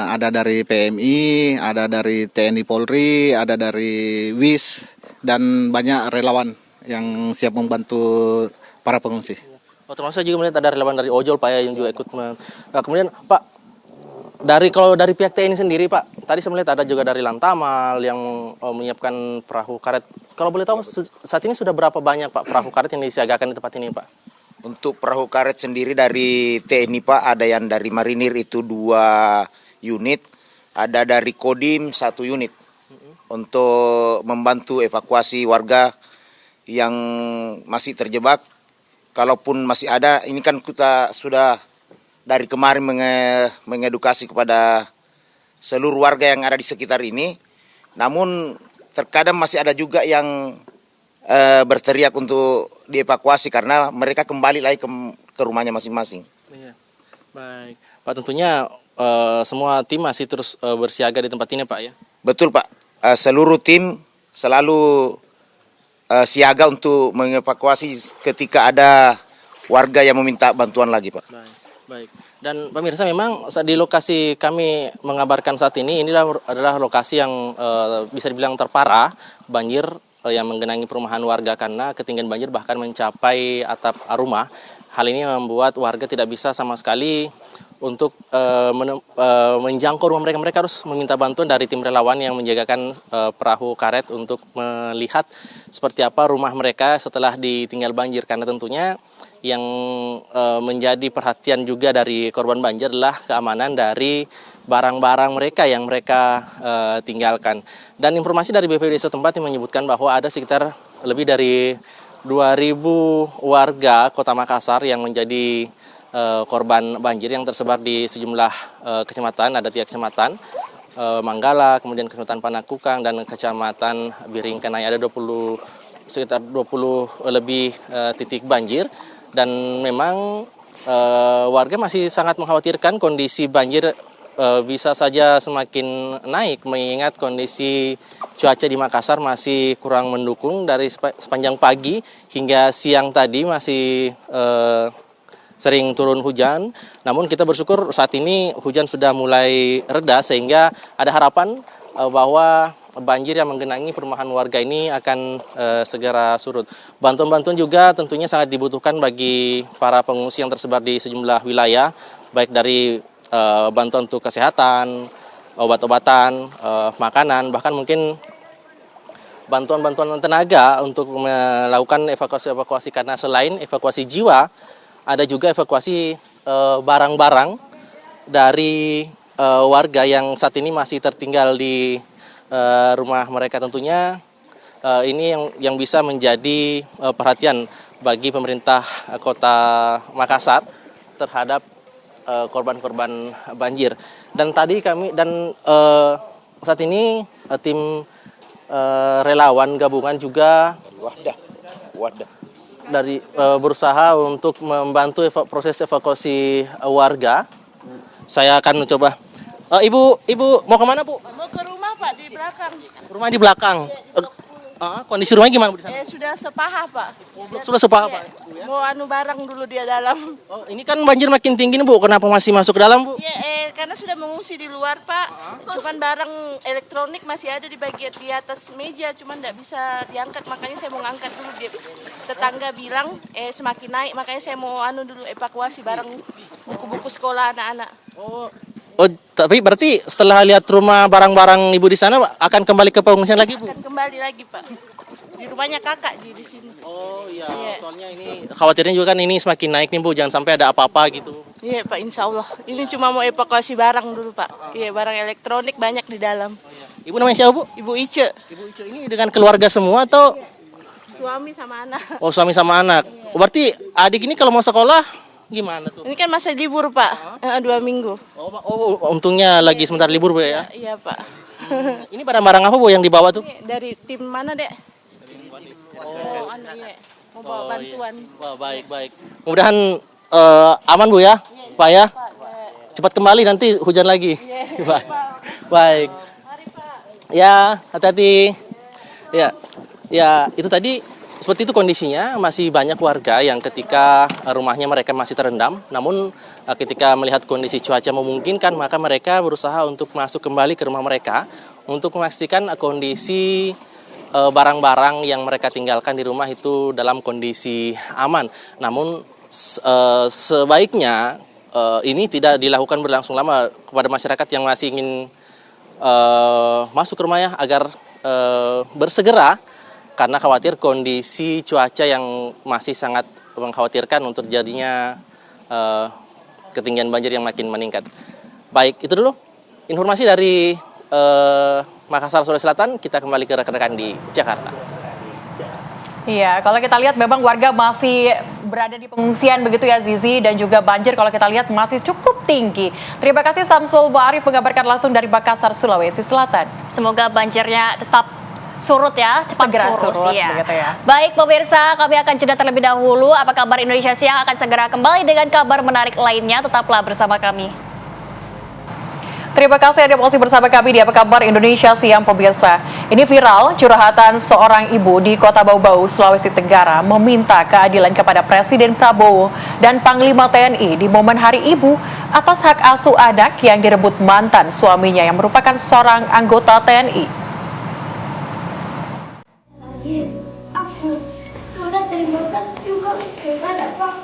ada dari PMI, ada dari TNI Polri, ada dari WIS, dan banyak relawan yang siap membantu para pengungsi. Oh, termasuk saya juga melihat ada relawan dari Ojol Pak ya yang juga ikut. Nah, kemudian Pak, kalau dari pihak TNI sendiri Pak, tadi saya melihat ada juga dari Lantamal yang menyiapkan perahu karet. Kalau boleh tahu saat ini sudah berapa banyak Pak perahu karet yang disiagakan di tempat ini Pak? Untuk perahu karet sendiri dari TNI Pak, ada yang dari Marinir itu 2 unit, ada dari Kodim 1 unit untuk membantu evakuasi warga yang masih terjebak. Kalaupun masih ada, ini kan kita sudah dari kemarin mengedukasi kepada seluruh warga yang ada di sekitar ini. Namun terkadang masih ada juga yang berteriak untuk dievakuasi karena mereka kembali lagi ke rumahnya masing-masing. Iya. Baik, Pak, tentunya semua tim masih terus bersiaga di tempat ini Pak ya? Betul Pak, seluruh tim selalu siaga untuk mengevakuasi ketika ada warga yang meminta bantuan lagi Pak. Baik. Dan pemirsa, memang di lokasi kami mengabarkan saat ini adalah lokasi yang bisa dibilang terparah banjir yang menggenangi perumahan warga karena ketinggian banjir bahkan mencapai atap rumah. Hal ini membuat warga tidak bisa sama sekali untuk menjangkau rumah mereka. Mereka harus meminta bantuan dari tim relawan yang menjagakan perahu karet untuk melihat seperti apa rumah mereka setelah ditinggal banjir. Karena tentunya yang menjadi perhatian juga dari korban banjir adalah keamanan dari barang-barang mereka yang mereka tinggalkan. Dan informasi dari BPBD setempat yang menyebutkan bahwa ada sekitar lebih dari 2.000 warga Kota Makassar yang menjadi korban banjir yang tersebar di sejumlah kecamatan. Ada 3 kecamatan, Manggala, kemudian Kecamatan Panakukang, dan Kecamatan Biringkanaya. Ada sekitar 20 lebih titik banjir. Dan memang warga masih sangat mengkhawatirkan kondisi banjir bisa saja semakin naik mengingat kondisi cuaca di Makassar masih kurang mendukung. Dari sepanjang pagi hingga siang tadi masih sering turun hujan. Namun kita bersyukur saat ini hujan sudah mulai reda sehingga ada harapan bahwa banjir yang menggenangi perumahan warga ini akan segera surut. Bantuan-bantuan juga tentunya sangat dibutuhkan bagi para pengungsi yang tersebar di sejumlah wilayah, baik dari bantuan untuk kesehatan, obat-obatan, makanan, bahkan mungkin bantuan-bantuan tenaga untuk melakukan evakuasi-evakuasi, karena selain evakuasi jiwa, ada juga evakuasi barang-barang dari warga yang saat ini masih tertinggal di rumah mereka. Tentunya ini yang bisa menjadi perhatian bagi pemerintah Kota Makassar terhadap korban-korban banjir. Dan tadi saat ini tim relawan gabungan juga dari berusaha untuk membantu proses evakuasi warga. Saya akan mencoba. Ibu mau kemana Bu? Mau ke rumah Pak, di belakang. belakang. Rumah di belakang. Kondisi rumahnya gimana Bu di sana? Sudah sepaha Pak. Sudah sepaha Pak. Mau anu barang dulu dia dalam. Oh, ini kan banjir makin tinggi nih Bu. Kenapa masih masuk ke dalam Bu? Iya, karena sudah mengungsi di luar Pak. Cuman barang elektronik masih ada di bagian di atas meja, cuman tidak bisa diangkat. Makanya saya mau ngangkat dulu. Tetangga bilang semakin naik, makanya saya mau anu dulu evakuasi barang buku-buku sekolah anak-anak. Oh, tapi berarti setelah lihat rumah barang-barang Ibu di sana akan kembali ke pengungsian lagi Bu? Akan kembali lagi Pak. Di rumahnya kakak di sini. Oh iya, soalnya ini khawatirnya juga kan ini semakin naik nih Bu, jangan sampai ada apa-apa gitu. Iya Pak, insya Allah. Ini cuma mau evakuasi barang dulu Pak. Iya, barang elektronik banyak di dalam. Ibu namanya siapa Bu? Ibu Ice. Ibu Ice ini dengan keluarga semua atau? Suami sama anak. Oh, suami sama anak. Oh, berarti adik ini kalau mau sekolah gimana tuh? Ini kan masa libur Pak, 2 minggu. Oh, untungnya lagi sebentar libur Bu ya? Iya Pak. Ini barang-barang apa Bu yang dibawa tuh? Dari tim mana Dek? Oh, iya. Mau bawa bantuan. Wah, baik. Mudahan aman Bu ya, Pak ya. Cepat kembali nanti hujan lagi. Baik. Ya, hati-hati. Ya, itu tadi seperti itu kondisinya, masih banyak warga yang ketika rumahnya mereka masih terendam, namun ketika melihat kondisi cuaca memungkinkan, maka mereka berusaha untuk masuk kembali ke rumah mereka untuk memastikan kondisi barang-barang yang mereka tinggalkan di rumah itu dalam kondisi aman. Namun sebaiknya ini tidak dilakukan berlangsung lama kepada masyarakat yang masih ingin masuk ke rumahnya agar bersegera, karena khawatir kondisi cuaca yang masih sangat mengkhawatirkan untuk terjadinya ketinggian banjir yang makin meningkat. Baik, itu dulu informasi dari Makassar, Sulawesi Selatan. Kita kembali ke rekan-rekan di Jakarta. Iya, kalau kita lihat memang warga masih berada di pengungsian begitu ya Zizi, dan juga banjir kalau kita lihat masih cukup tinggi. Terima kasih Samsul Ba'arif mengabarkan langsung dari Makassar, Sulawesi Selatan. Semoga banjirnya tetap surut ya, cepat segera surut ya. Begitu ya. Baik pemirsa, kami akan jeda terlebih dahulu. Apa kabar Indonesia Siang akan segera kembali dengan kabar menarik lainnya. Tetaplah bersama kami. Terima kasih Anda masih bersama kami di Apa Kabar Indonesia Siang pemirsa. Ini viral curhatan seorang ibu di Kota Bau-Bau, Sulawesi Tenggara meminta keadilan kepada Presiden Prabowo dan Panglima TNI di momen Hari Ibu atas hak asuh anak yang direbut mantan suaminya yang merupakan seorang anggota TNI. Aku sudah terima kasih juga kepada Pak.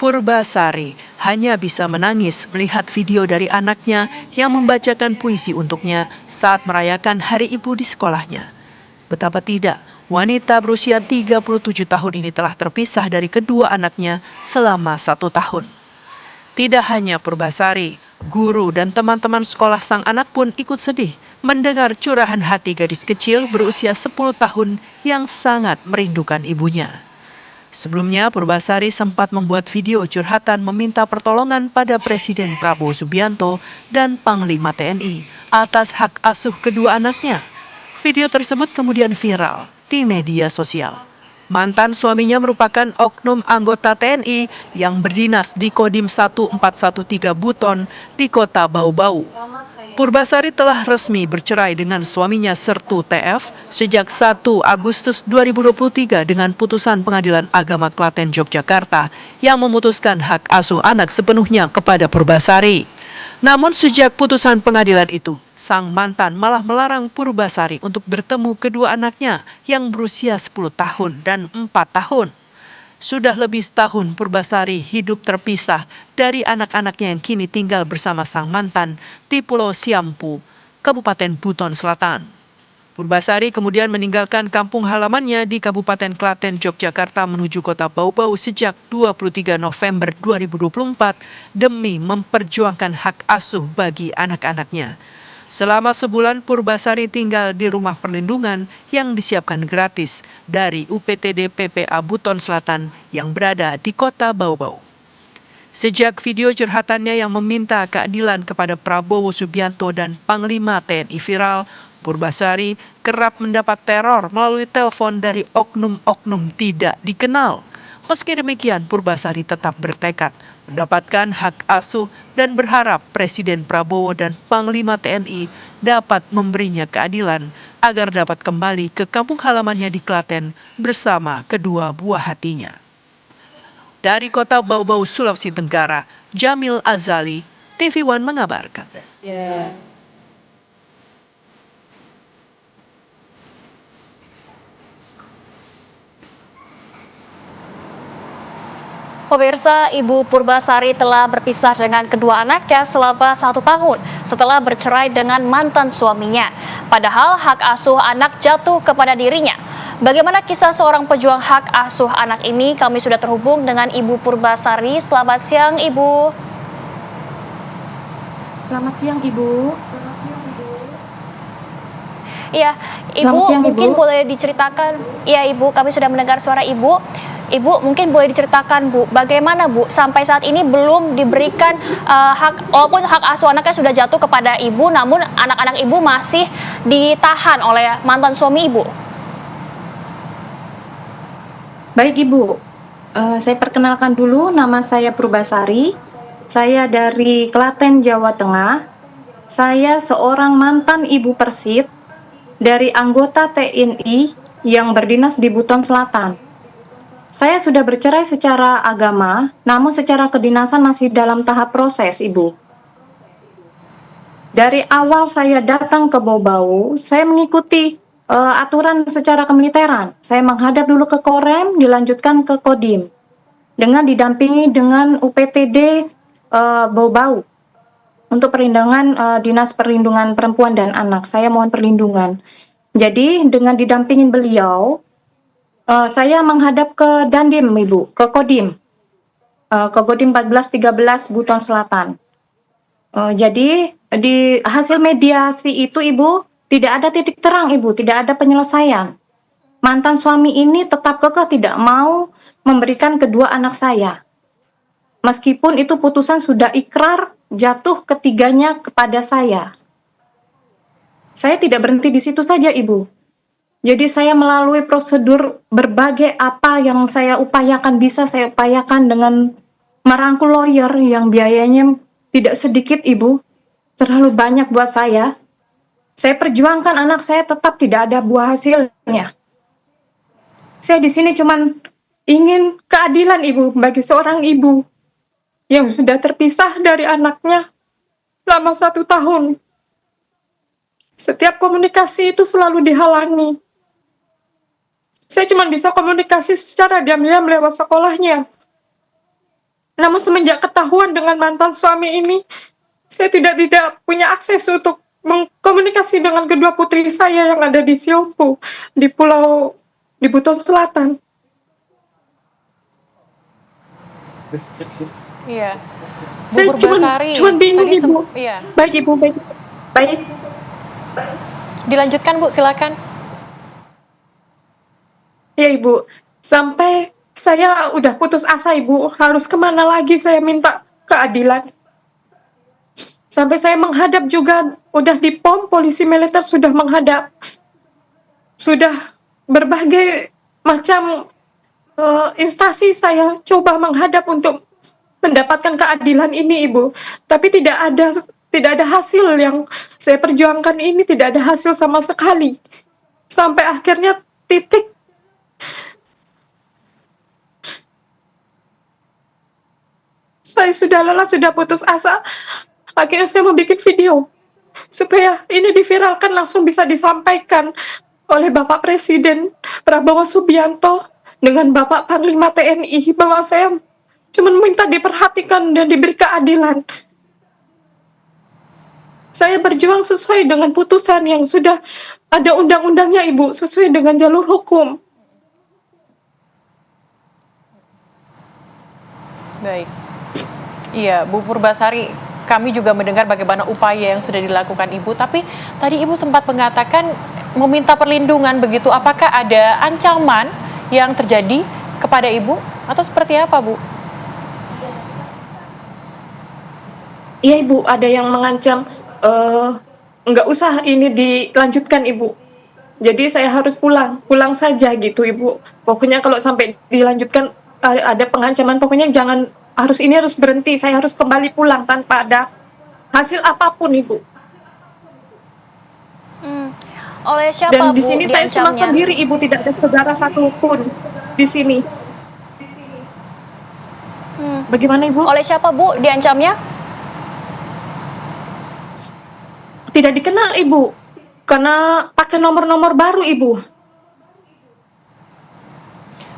Purbasari hanya bisa menangis melihat video dari anaknya yang membacakan puisi untuknya saat merayakan Hari Ibu di sekolahnya. Betapa tidak, wanita berusia 37 tahun ini telah terpisah dari kedua anaknya selama 1 tahun. Tidak hanya Purbasari, guru dan teman-teman sekolah sang anak pun ikut sedih mendengar curahan hati gadis kecil berusia 10 tahun yang sangat merindukan ibunya. Sebelumnya, Purbasari sempat membuat video curhatan meminta pertolongan pada Presiden Prabowo Subianto dan Panglima TNI atas hak asuh kedua anaknya. Video tersebut kemudian viral di media sosial. Mantan suaminya merupakan oknum anggota TNI yang berdinas di Kodim 1413 Buton di Kota Bau-Bau. Purbasari telah resmi bercerai dengan suaminya Sertu TF sejak 1 Agustus 2023 dengan putusan Pengadilan Agama Klaten Yogyakarta yang memutuskan hak asuh anak sepenuhnya kepada Purbasari. Namun sejak putusan pengadilan itu, sang mantan malah melarang Purbasari untuk bertemu kedua anaknya yang berusia 10 tahun dan 4 tahun. Sudah lebih setahun Purbasari hidup terpisah dari anak-anaknya yang kini tinggal bersama sang mantan di Pulau Siampu, Kabupaten Buton Selatan. Purbasari kemudian meninggalkan kampung halamannya di Kabupaten Klaten, Yogyakarta menuju Kota Bau-Bau sejak 23 November 2024 demi memperjuangkan hak asuh bagi anak-anaknya. Selama sebulan Purbasari tinggal di rumah perlindungan yang disiapkan gratis dari UPTD PPA Buton Selatan yang berada di Kota Bau-Bau. Sejak video curhatannya yang meminta keadilan kepada Prabowo Subianto dan Panglima TNI viral, Purbasari kerap mendapat teror melalui telepon dari oknum-oknum tidak dikenal. Meski demikian, Purbasari tetap bertekad mendapatkan hak asuh dan berharap Presiden Prabowo dan Panglima TNI dapat memberinya keadilan agar dapat kembali ke kampung halamannya di Klaten bersama kedua buah hatinya. Dari kota Bau-Bau, Sulawesi Tenggara, Jamil Azali, TV One mengabarkan. Pemirsa, Ibu Purbasari telah berpisah dengan kedua anaknya selama 1 tahun setelah bercerai dengan mantan suaminya. Padahal hak asuh anak jatuh kepada dirinya. Bagaimana kisah seorang pejuang hak asuh anak ini? Kami sudah terhubung dengan Ibu Purbasari. Selamat siang, Ibu. Selamat siang, Ibu. Iya, Ibu, Selamat siang, mungkin Ibu. boleh diceritakan. Iya, Ibu, kami sudah mendengar suara Ibu. Ibu, mungkin boleh diceritakan, Bu, bagaimana, Bu, sampai saat ini belum diberikan hak, walaupun hak asuh anaknya sudah jatuh kepada Ibu, namun anak-anak Ibu masih ditahan oleh mantan suami Ibu. Baik, Ibu. Saya perkenalkan dulu, nama saya Purbasari. Saya dari Klaten, Jawa Tengah. Saya seorang mantan ibu persit dari anggota TNI yang berdinas di Buton Selatan. Saya sudah bercerai secara agama, namun secara kedinasan masih dalam tahap proses, Ibu. Dari awal saya datang ke Bau-Bau, saya mengikuti aturan secara kemiliteran. Saya menghadap dulu ke Korem, dilanjutkan ke Kodim, dengan didampingi dengan UPTD Bau-Bau untuk perlindungan Dinas Perlindungan Perempuan dan Anak. Saya mohon perlindungan. Jadi dengan didampingin beliau, saya menghadap ke Dandim, Ibu, ke Kodim, ke Kodim 1413 Buton Selatan. Jadi di hasil mediasi itu, Ibu, tidak ada titik terang, Ibu, tidak ada penyelesaian. Mantan suami ini tetap kekeh tidak mau memberikan kedua anak saya. Meskipun itu putusan sudah ikrar jatuh ketiganya kepada saya. Saya tidak berhenti di situ saja, Ibu. Jadi saya melalui prosedur berbagai apa yang saya upayakan, bisa saya upayakan dengan merangkul lawyer yang biayanya tidak sedikit, Ibu. Terlalu banyak buat saya. Saya perjuangkan anak saya tetap tidak ada buah hasilnya. Saya di sini cuman ingin keadilan, Ibu, bagi seorang ibu yang sudah terpisah dari anaknya selama 1 tahun. Setiap komunikasi itu selalu dihalangi. Saya cuma bisa komunikasi secara diam-diam lewat sekolahnya. Namun semenjak ketahuan dengan mantan suami ini, saya tidak punya akses untuk mengkomunikasi dengan kedua putri saya yang ada di Siompu, di Buton Selatan. Iya. Saya cuma bingung, Ibu. Iya. Baik, Ibu, baik. Baik. Dilanjutkan, Bu, silakan. Ya, Ibu, sampai saya udah putus asa, Ibu. Harus kemana lagi saya minta keadilan? Sampai saya menghadap juga, udah di POM, polisi militer sudah menghadap. Sudah berbagai macam instansi saya coba menghadap untuk mendapatkan keadilan ini, Ibu. Tapi tidak ada hasil yang saya perjuangkan ini, tidak ada hasil sama sekali. Sampai akhirnya titik saya sudah lelah, sudah putus asa. Akhirnya saya membuat video supaya ini diviralkan, langsung bisa disampaikan oleh Bapak Presiden Prabowo Subianto dengan Bapak Panglima TNI bahwa saya cuma minta diperhatikan dan diberi keadilan. Saya berjuang sesuai dengan putusan yang sudah ada undang-undangnya, Ibu, sesuai dengan jalur hukum. Baik. Iya, Bu Purbasari, kami juga mendengar bagaimana upaya yang sudah dilakukan Ibu, tapi tadi Ibu sempat mengatakan meminta perlindungan begitu. Apakah ada ancaman yang terjadi kepada Ibu atau seperti apa, Bu? Iya, Ibu, ada yang mengancam nggak usah ini dilanjutkan, Ibu. Jadi saya harus pulang saja gitu, Ibu. Pokoknya kalau sampai dilanjutkan ada pengancaman, pokoknya jangan ini harus berhenti, saya harus kembali pulang tanpa ada hasil apapun, Ibu. Oleh siapa, Dan di Bu, sini saya cuma diancamnya? sendiri, Ibu, tidak ada saudara satupun di sini. Bagaimana, Ibu? Oleh siapa, Bu, diancamnya? Tidak dikenal, Ibu, karena pakai nomor-nomor baru, Ibu.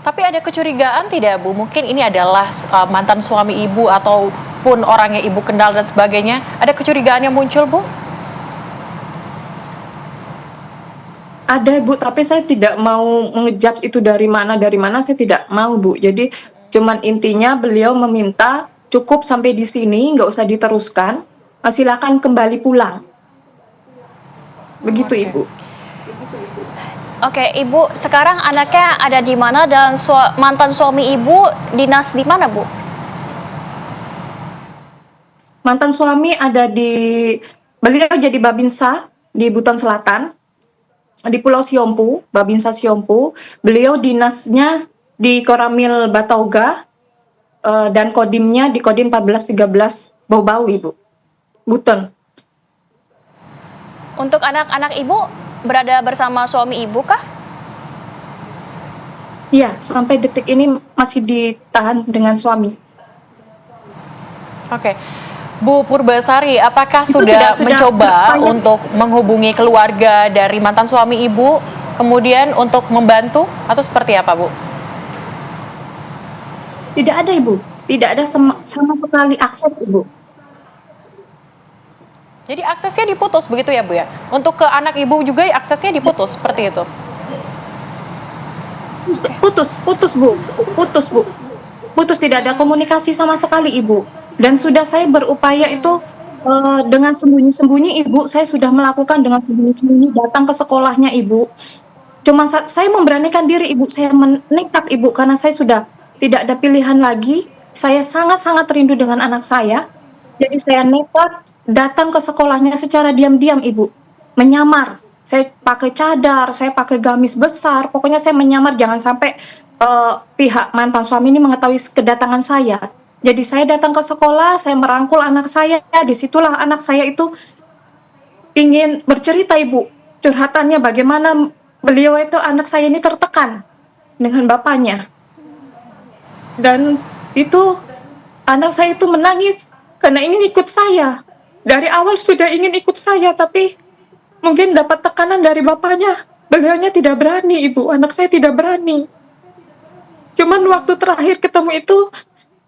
Tapi ada kecurigaan tidak, Bu? Mungkin ini adalah mantan suami Ibu ataupun orang yang Ibu kenal dan sebagainya. Ada kecurigaan yang muncul, Bu? Ada, Bu, tapi saya tidak mau mengejudge itu dari mana saya tidak mau, Bu. Jadi cuman intinya beliau meminta cukup sampai di sini, nggak usah diteruskan, silakan kembali pulang. Begitu, Ibu. Oke, Ibu, sekarang anaknya ada di mana dan mantan suami Ibu dinas di mana, Bu? Mantan suami ada beliau jadi Babinsa di Buton Selatan, di Pulau Siompu, Babinsa Siompu. Beliau dinasnya di Koramil Batauga, dan kodimnya di kodim 1413 Bau-Bau, Ibu. Buton. Untuk anak-anak Ibu berada bersama suami Ibu kah? Iya, sampai detik ini masih ditahan dengan suami. Oke. Bu Purbasari, apakah Itu sudah sudah mencoba berupaya. untuk menghubungi keluarga dari mantan suami Ibu, kemudian untuk membantu, atau seperti apa, Bu? Tidak ada, Ibu. Tidak ada sama sekali akses, Ibu. Jadi aksesnya diputus begitu ya, Bu ya? Untuk ke anak Ibu juga aksesnya diputus, seperti itu? Putus, Bu. Putus, tidak ada komunikasi sama sekali, Ibu. Dan sudah saya berupaya itu dengan sembunyi-sembunyi, Ibu. Saya sudah melakukan dengan sembunyi-sembunyi, datang ke sekolahnya, Ibu. Cuma saya memberanikan diri, Ibu. Saya nekat, Ibu, karena saya sudah tidak ada pilihan lagi. Saya sangat-sangat rindu dengan anak saya. Jadi saya nekat datang ke sekolahnya secara diam-diam, Ibu. Menyamar. Saya pakai cadar, saya pakai gamis besar. Pokoknya saya menyamar, jangan sampai pihak mantan suami ini mengetahui kedatangan saya. Jadi saya datang ke sekolah, saya merangkul anak saya. Disitulah anak saya itu ingin bercerita, Ibu. Curhatannya bagaimana beliau itu, anak saya ini tertekan dengan bapaknya. Dan itu anak saya itu menangis karena ingin ikut saya. Dari awal sudah ingin ikut saya, tapi mungkin dapat tekanan dari bapaknya. Beliaunya tidak berani, Ibu. Anak saya tidak berani. Cuman waktu terakhir ketemu itu,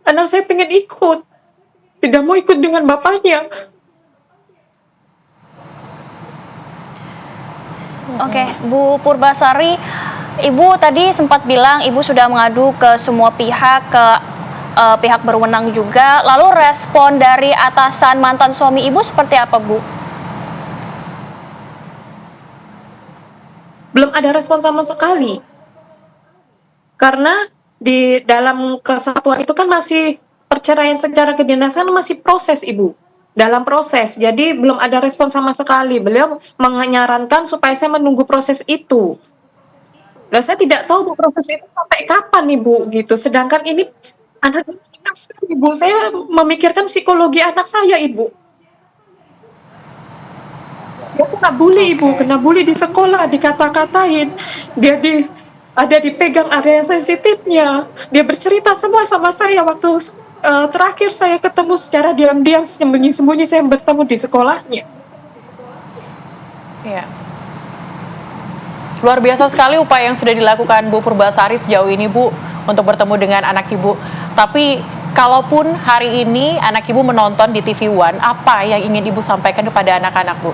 anak saya pengen ikut. Tidak mau ikut dengan bapaknya. Oke, Bu Purbasari, Ibu tadi sempat bilang Ibu sudah mengadu ke semua pihak, ke pihak berwenang juga. Lalu respon dari atasan mantan suami Ibu seperti apa, Bu? Belum ada respon sama sekali. Karena di dalam kesatuan itu kan masih perceraian secara kedinasan, masih proses, Ibu. Dalam proses, jadi belum ada respon sama sekali. Beliau menyarankan supaya saya menunggu proses itu. Dan saya tidak tahu, Bu, proses itu sampai kapan, Ibu, gitu. Sedangkan ini anak saya, Ibu, saya memikirkan psikologi anak saya, Ibu. Dia kena bully, Ibu, kena bully di sekolah, dikata-katain. Dia ada dipegang area sensitifnya. Dia bercerita semua sama saya waktu terakhir saya ketemu secara diam-diam, sembunyi-sembunyi saya bertemu di sekolahnya. Iya. Luar biasa sekali upaya yang sudah dilakukan Bu Purbasari sejauh ini, Bu, untuk bertemu dengan anak Ibu. Tapi kalaupun hari ini anak Ibu menonton di TV One, apa yang ingin Ibu sampaikan kepada anak-anak, Bu?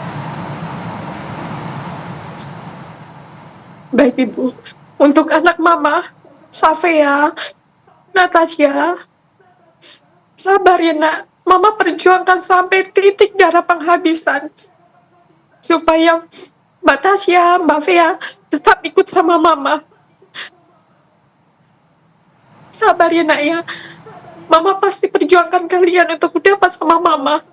Baik, Ibu. Untuk anak Mama, Safea, Natasha, sabar ya, Nak. Mama perjuangkan sampai titik darah penghabisan. Supaya Mbak Tasya, Mbak Fea tetap ikut sama Mama. Sabar ya, Nak, ya. Mama pasti perjuangkan kalian untuk dapat sama Mama.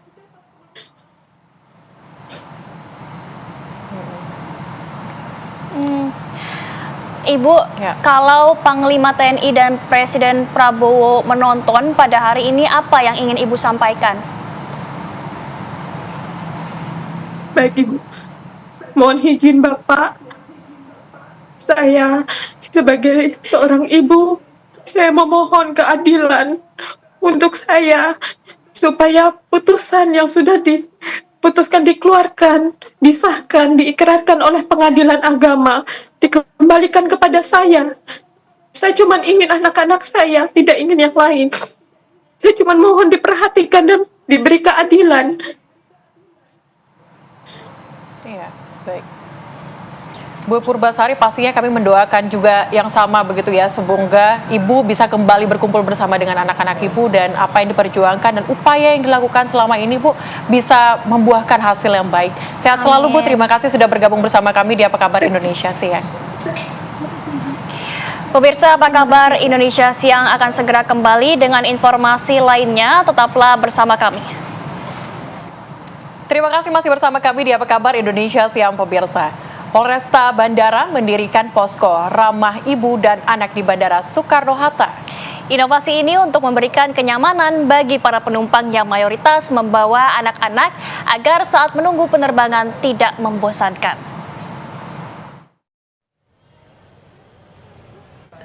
Ibu, kalau Panglima TNI dan Presiden Prabowo menonton pada hari ini, apa yang ingin Ibu sampaikan? Baik Ibu, mohon izin Bapak, saya sebagai seorang ibu, saya memohon keadilan untuk saya supaya putusan yang sudah diputuskan dikeluarkan, disahkan, diikrarkan oleh pengadilan agama dikembalikan kepada saya. Saya cuma ingin anak-anak saya, tidak ingin yang lain. Saya cuma mohon diperhatikan dan diberi keadilan. Iya, baik. Bu Purbasari, pastinya kami mendoakan juga yang sama begitu ya, semoga Ibu bisa kembali berkumpul bersama dengan anak-anak Ibu dan apa yang diperjuangkan dan upaya yang dilakukan selama ini Bu bisa membuahkan hasil yang baik. Sehat selalu Bu, terima kasih sudah bergabung bersama kami di Apa Kabar Indonesia Siang. Pemirsa, Apa Kabar Indonesia Siang akan segera kembali dengan informasi lainnya, tetaplah bersama kami. Terima kasih masih bersama kami di Apa Kabar Indonesia Siang pemirsa. Polresta Bandara mendirikan posko ramah ibu dan anak di Bandara Soekarno-Hatta. Inovasi ini untuk memberikan kenyamanan bagi para penumpang yang mayoritas membawa anak-anak agar saat menunggu penerbangan tidak membosankan.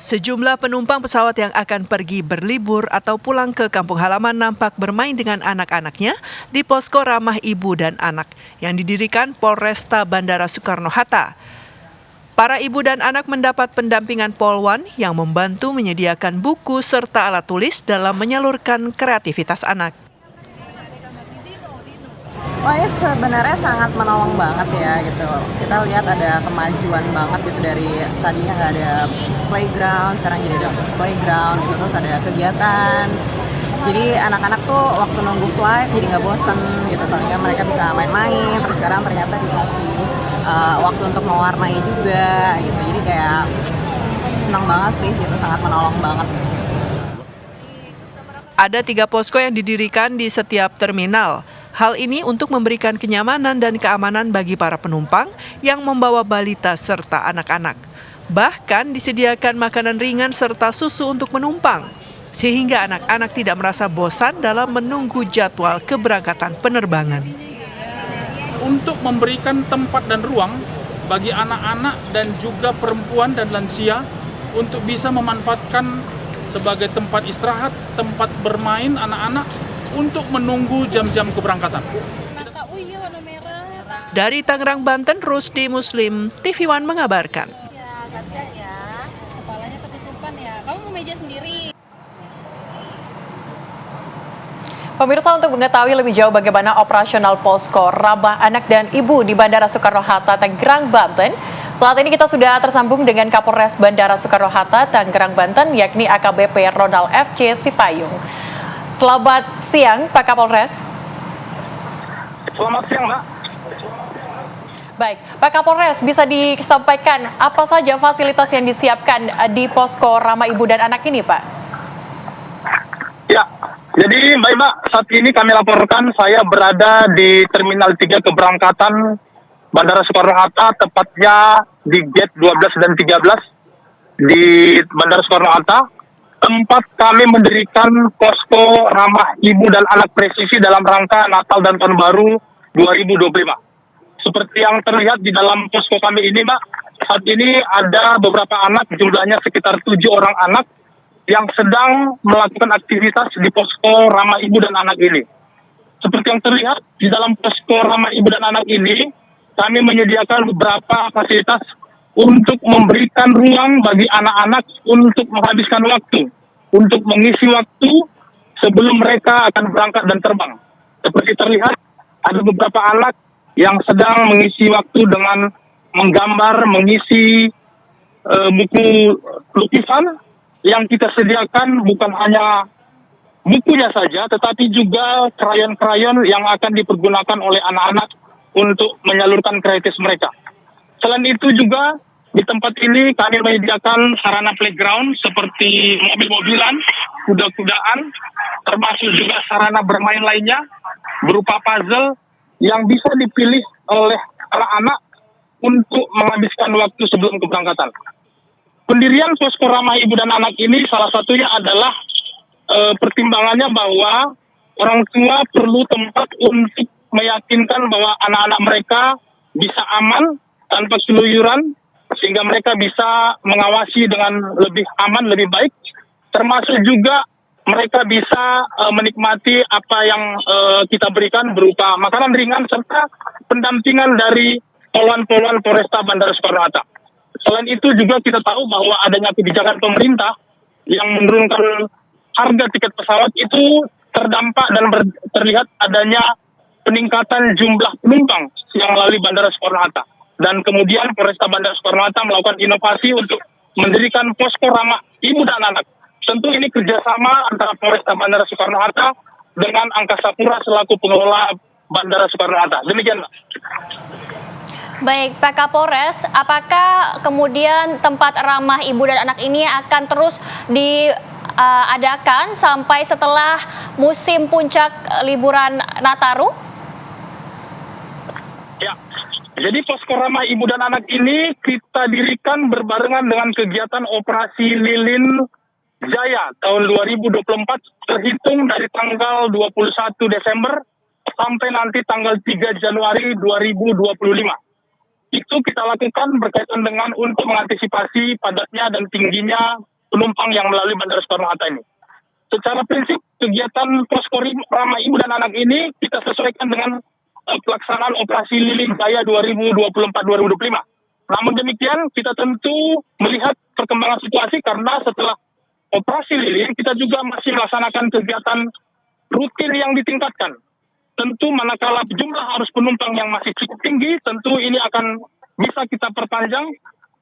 Sejumlah penumpang pesawat yang akan pergi berlibur atau pulang ke kampung halaman nampak bermain dengan anak-anaknya di posko ramah ibu dan anak yang didirikan Polresta Bandara Soekarno-Hatta. Para ibu dan anak mendapat pendampingan Polwan yang membantu menyediakan buku serta alat tulis dalam menyalurkan kreativitas anak. Wah, ini sebenarnya sangat menolong banget ya gitu. Kita lihat ada kemajuan banget gitu dari tadinya nggak ada playground, sekarang jadi ada playground gitu, terus ada kegiatan. Jadi anak-anak tuh waktu nunggu flight jadi nggak bosen gitu, paling mereka bisa main-main. Terus sekarang ternyata dikasih waktu untuk mewarnai juga gitu. Jadi kayak senang banget sih gitu, sangat menolong banget. Ada 3 posko yang didirikan di setiap terminal. Hal ini untuk memberikan kenyamanan dan keamanan bagi para penumpang yang membawa balita serta anak-anak. Bahkan disediakan makanan ringan serta susu untuk penumpang, sehingga anak-anak tidak merasa bosan dalam menunggu jadwal keberangkatan penerbangan. Untuk memberikan tempat dan ruang bagi anak-anak dan juga perempuan dan lansia untuk bisa memanfaatkan sebagai tempat istirahat, tempat bermain anak-anak untuk menunggu jam-jam keberangkatan. Dari Tangerang, Banten, Rusdi Muslim, TV One mengabarkan. Kepalanya ketutupan ya. Kamu mau meja sendiri. Pemirsa, untuk mengetahui lebih jauh bagaimana operasional posko ramah anak dan ibu di Bandara Soekarno-Hatta, Tangerang, Banten, saat ini kita sudah tersambung dengan Kapolres Bandara Soekarno-Hatta, Tangerang, Banten, yakni AKBP Ronald FC Sipayung. Selamat siang, Pak Kapolres. Selamat siang, Mbak. Baik, Pak Kapolres, bisa disampaikan apa saja fasilitas yang disiapkan di posko ramah ibu dan anak ini, Pak? Ya, jadi Mbak, saat ini kami laporkan saya berada di Terminal 3 keberangkatan Bandara Soekarno-Hatta, tepatnya di gate 12 dan 13 di Bandara Soekarno-Hatta, tempat kami mendirikan posko ramah ibu dan anak presisi dalam rangka Natal dan Tahun Baru 2025. Seperti yang terlihat di dalam posko kami ini, Mbak, saat ini ada beberapa anak, jumlahnya sekitar 7 orang anak yang sedang melakukan aktivitas di posko ramah ibu dan anak ini. Seperti yang terlihat di dalam posko ramah ibu dan anak ini, kami menyediakan beberapa fasilitas untuk memberikan ruang bagi anak-anak untuk menghabiskan waktu, untuk mengisi waktu sebelum mereka akan berangkat dan terbang. Seperti terlihat, ada beberapa anak yang sedang mengisi waktu dengan menggambar, mengisi buku lukisan yang kita sediakan bukan hanya bukunya saja, tetapi juga krayon-krayon yang akan dipergunakan oleh anak-anak untuk menyalurkan kreativitas mereka. Selain itu juga di tempat ini kami menyediakan sarana playground seperti mobil-mobilan, kuda-kudaan, termasuk juga sarana bermain lainnya berupa puzzle yang bisa dipilih oleh anak-anak untuk menghabiskan waktu sebelum keberangkatan. pendirian posko ramah ibu dan anak ini salah satunya adalah pertimbangannya bahwa orang tua perlu tempat untuk meyakinkan bahwa anak-anak mereka bisa aman tanpa keluyuran, sehingga mereka bisa mengawasi dengan lebih aman, lebih baik, termasuk juga mereka bisa menikmati apa yang kita berikan berupa makanan ringan serta pendampingan dari Poluan Polresta Bandara Soekarno-Hatta. Selain itu juga kita tahu bahwa adanya kebijakan pemerintah yang menurunkan harga tiket pesawat itu terdampak dan terlihat adanya peningkatan jumlah penumpang yang melalui Bandara Soekarno-Hatta. Dan kemudian Polresta Bandara Soekarno-Hatta melakukan inovasi untuk mendirikan posko ramah ibu dan anak. Tentu ini kerjasama antara Polresta Bandara Soekarno-Hatta dengan Angkasa Pura selaku pengelola Bandara Soekarno-Hatta. Demikian, Mbak. Baik, Pak Kapolres, apakah kemudian tempat ramah ibu dan anak ini akan terus diadakan sampai setelah musim puncak liburan Nataru? Ya, jadi posko ramah ibu dan anak ini kita dirikan berbarengan dengan kegiatan Operasi Lilin Jaya tahun 2024 terhitung dari tanggal 21 Desember sampai nanti tanggal 3 Januari 2025. Itu kita lakukan berkaitan dengan untuk mengantisipasi padatnya dan tingginya penumpang yang melalui Bandara Soekarno-Hatta ini. Secara prinsip, kegiatan posko ramah ibu dan anak ini kita sesuaikan dengan pelaksanaan Operasi Lilin Jaya 2024-2025. Namun demikian, kita tentu melihat perkembangan situasi karena setelah Operasi Lilin, kita juga masih melaksanakan kegiatan rutin yang ditingkatkan. Tentu manakala jumlah arus penumpang yang masih cukup tinggi, tentu ini akan bisa kita perpanjang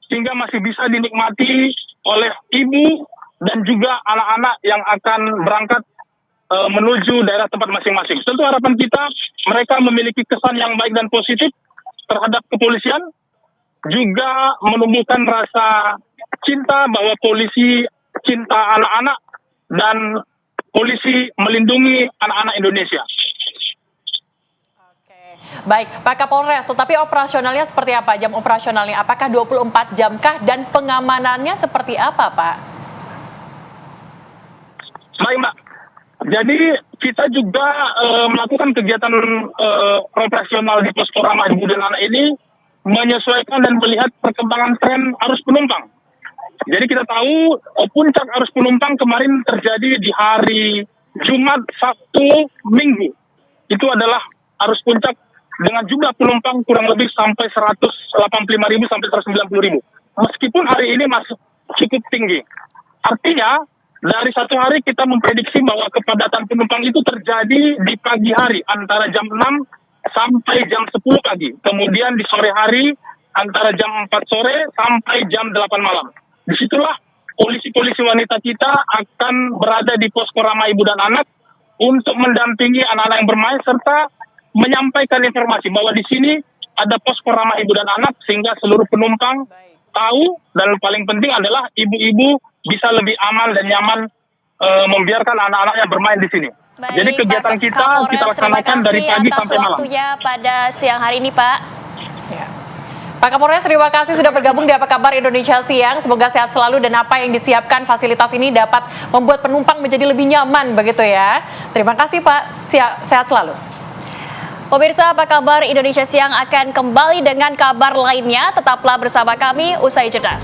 sehingga masih bisa dinikmati oleh ibu dan juga anak-anak yang akan berangkat menuju daerah tempat masing-masing. Tentu harapan kita mereka memiliki kesan yang baik dan positif terhadap kepolisian, juga menumbuhkan rasa cinta bahwa polisi cinta anak-anak dan polisi melindungi anak-anak Indonesia. Baik, Pak Kapolres, tetapi operasionalnya seperti apa? Jam operasionalnya apakah 24 jam kah dan pengamanannya seperti apa, Pak? Baik, Mbak. Jadi kita juga melakukan kegiatan operasional di posko ramah ibu dan anak ini menyesuaikan dan melihat perkembangan tren arus penumpang. Jadi kita tahu puncak arus penumpang kemarin terjadi di hari Jumat, Sabtu, Minggu. Itu adalah arus puncak dengan jumlah penumpang kurang lebih sampai 185.000 sampai 190.000. Meskipun hari ini masih cukup tinggi. Artinya dari satu hari kita memprediksi bahwa kepadatan penumpang itu terjadi di pagi hari antara jam 6 sampai jam 10 pagi. Kemudian di sore hari antara jam 4 sore sampai jam 8 malam. Disitulah polisi-polisi wanita kita akan berada di posko ramah ibu dan anak untuk mendampingi anak-anak yang bermain serta menyampaikan informasi bahwa di sini ada posko ramah ibu dan anak sehingga seluruh penumpang tahu, dan paling penting adalah ibu-ibu bisa lebih aman dan nyaman membiarkan anak-anaknya bermain di sini. Baik, jadi kegiatan Pak kita Kapolres, laksanakan dari pagi sampai malam. waktunya pada siang hari ini, Pak. Ya. Pak Kapolres, terima kasih sudah bergabung di Apa Kabar Indonesia Siang. Semoga sehat selalu dan apa yang disiapkan fasilitas ini dapat membuat penumpang menjadi lebih nyaman begitu ya. Terima kasih Pak, sehat selalu. Pemirsa, Apa Kabar Indonesia Siang akan kembali dengan kabar lainnya. Tetaplah bersama kami usai jeda.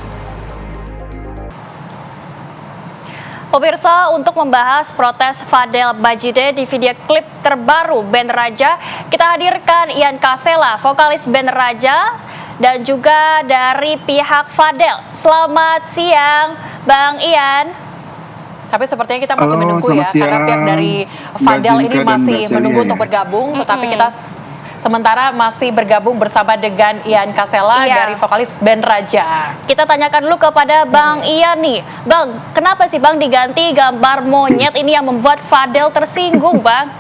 Pemirsa, untuk membahas protes Fadel Bajide di video klip terbaru band Raja, kita hadirkan Ian Kasela, vokalis band Raja, dan juga dari pihak Fadel. Selamat siang, Bang Ian. Tapi sepertinya kita masih menunggu ya, karena pihak dari Fadel ini masih menunggu untuk bergabung, tetapi kita sementara masih bergabung bersama dengan Ian Kasela dari vokalis band Raja. Kita tanyakan dulu kepada Bang Ian nih. Bang, kenapa sih Bang diganti gambar monyet ini yang membuat Fadel tersinggung, Bang?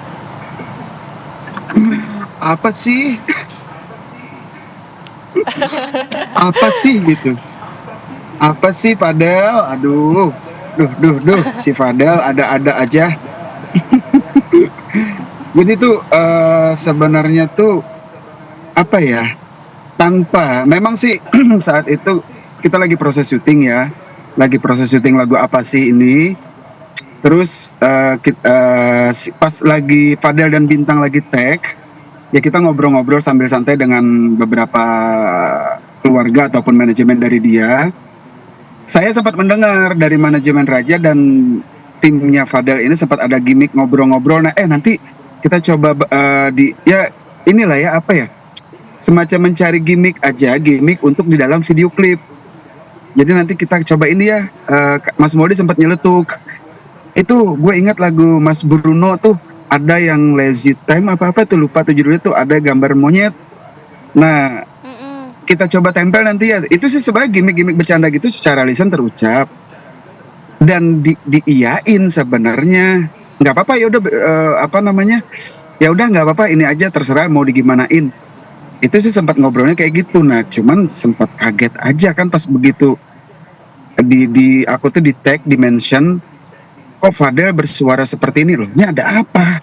Apa sih? Apa sih gitu? Apa sih Fadel? Aduh. Duh, si Fadel ada-ada aja. Jadi tuh sebenarnya tuh apa ya? Memang sih saat itu kita lagi proses syuting ya. lagi proses syuting lagu apa sih ini. Terus pas lagi Fadel dan Bintang lagi tag, ya kita ngobrol-ngobrol sambil santai dengan beberapa keluarga ataupun manajemen dari dia. Saya sempat mendengar dari manajemen Raja dan timnya Fadel ini sempat ada gimmick ngobrol-ngobrol. Nah, nanti kita coba ya inilah ya apa ya, semacam mencari gimmick untuk di dalam video klip. Jadi nanti kita coba ini ya, Mas Modi sempat nyeletuk. Itu gue ingat lagu Mas Bruno tuh ada yang Lazy Time apa-apa tuh, lupa tuh judulnya, tuh ada gambar monyet. Nah, kita coba tempel nanti ya. Itu sih sebenarnya gimmick-gimmick bercanda gitu secara lisan terucap dan diiyain sebenarnya. Nggak apa-apa, ya udah ya udah nggak apa-apa, ini aja terserah mau digimanain. Itu sih sempat ngobrolnya kayak gitu. Nah, cuman sempat kaget aja kan pas begitu aku tuh di tag, di mention, kok Fadel bersuara seperti ini loh, ini ada apa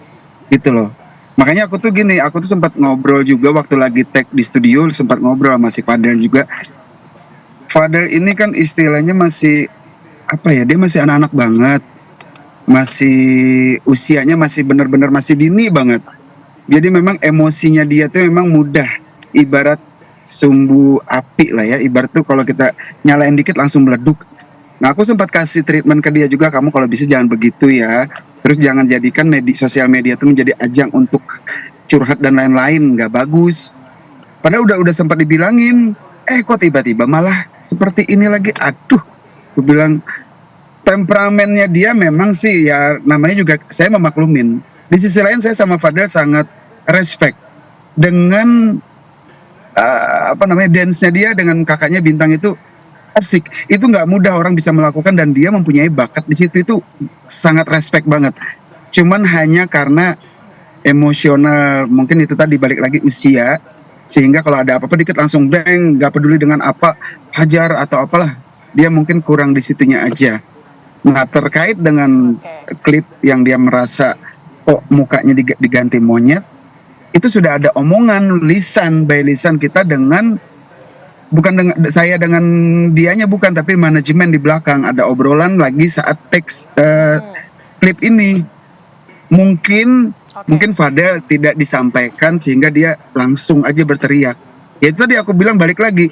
gitu loh. Makanya aku tuh sempat ngobrol juga waktu lagi tag di studio, sempat ngobrol sama si Fadel juga. Fadel ini kan istilahnya masih apa ya, dia masih anak-anak banget, masih usianya masih benar-benar masih dini banget. Jadi memang emosinya dia tuh memang mudah, ibarat sumbu api lah ya, ibarat tuh kalau kita nyalain dikit langsung meleduk. Nah, aku sempat kasih treatment ke dia juga, kamu kalau bisa jangan begitu ya. Terus jangan jadikan sosial media itu menjadi ajang untuk curhat dan lain-lain, nggak bagus. Padahal udah sempat dibilangin, kok tiba-tiba malah seperti ini lagi. Aduh, aku bilang temperamennya dia memang sih ya, namanya juga saya memaklumin. Di sisi lain saya sama Fadel sangat respect dengan dance-nya dia dengan kakaknya Bintang itu asik. Itu nggak mudah orang bisa melakukan dan dia mempunyai bakat di situ, itu sangat respect banget. Cuman hanya karena emosional, mungkin itu tadi balik lagi usia, sehingga kalau ada apa-apa dikit langsung bang, nggak peduli dengan apa, hajar atau apalah, dia mungkin kurang di situnya aja. Nah, terkait dengan klip yang dia merasa kok mukanya diganti monyet, itu sudah ada omongan lisan by lisan kita dengan saya dengan dianya bukan, tapi manajemen di belakang ada obrolan lagi saat teks klip ini. Mungkin Fadel tidak disampaikan sehingga dia langsung aja berteriak. Ya itu tadi aku bilang balik lagi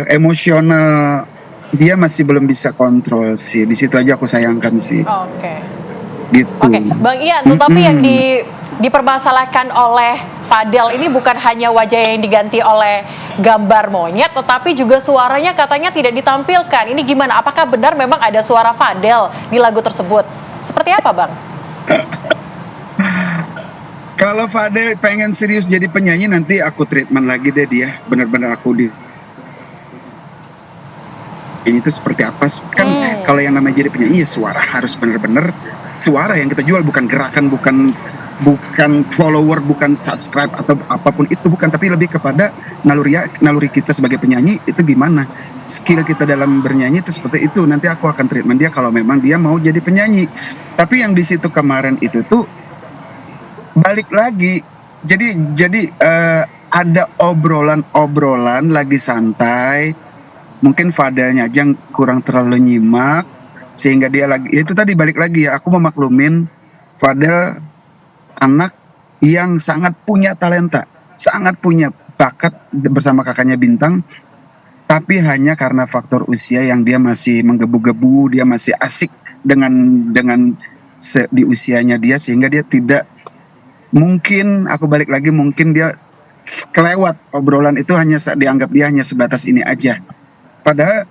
emosional dia masih belum bisa kontrol sih. Di situ aja aku sayangkan sih. Gitu. Bang Ian, tetapi yang dipermasalahkan oleh Fadel ini bukan hanya wajah yang diganti oleh gambar monyet, tetapi juga suaranya katanya tidak ditampilkan. Ini gimana? Apakah benar memang ada suara Fadel di lagu tersebut? Seperti apa, Bang? Kalau Fadel pengen serius jadi penyanyi, nanti aku treatment lagi deh dia. Benar-benar aku ini tuh seperti apa? Kan kalau yang namanya jadi penyanyi ya suara harus benar-benar suara yang kita jual, bukan gerakan, bukan follower, bukan subscribe atau apapun itu, bukan, tapi lebih kepada naluri kita sebagai penyanyi itu gimana, skill kita dalam bernyanyi itu seperti itu. Nanti aku akan treatment dia kalau memang dia mau jadi penyanyi. Tapi yang di situ kemarin itu tuh balik lagi, jadi ada obrolan lagi santai, mungkin Fadelnya aja kurang terlalu nyimak sehingga dia lagi, itu tadi balik lagi ya, aku memaklumin Fadel anak yang sangat punya talenta, sangat punya bakat bersama kakaknya Bintang, tapi hanya karena faktor usia yang dia masih menggebu-gebu, dia masih asik dengan di usianya dia, sehingga dia tidak, mungkin aku balik lagi, mungkin dia kelewat obrolan itu, hanya dianggap dia hanya sebatas ini aja. Padahal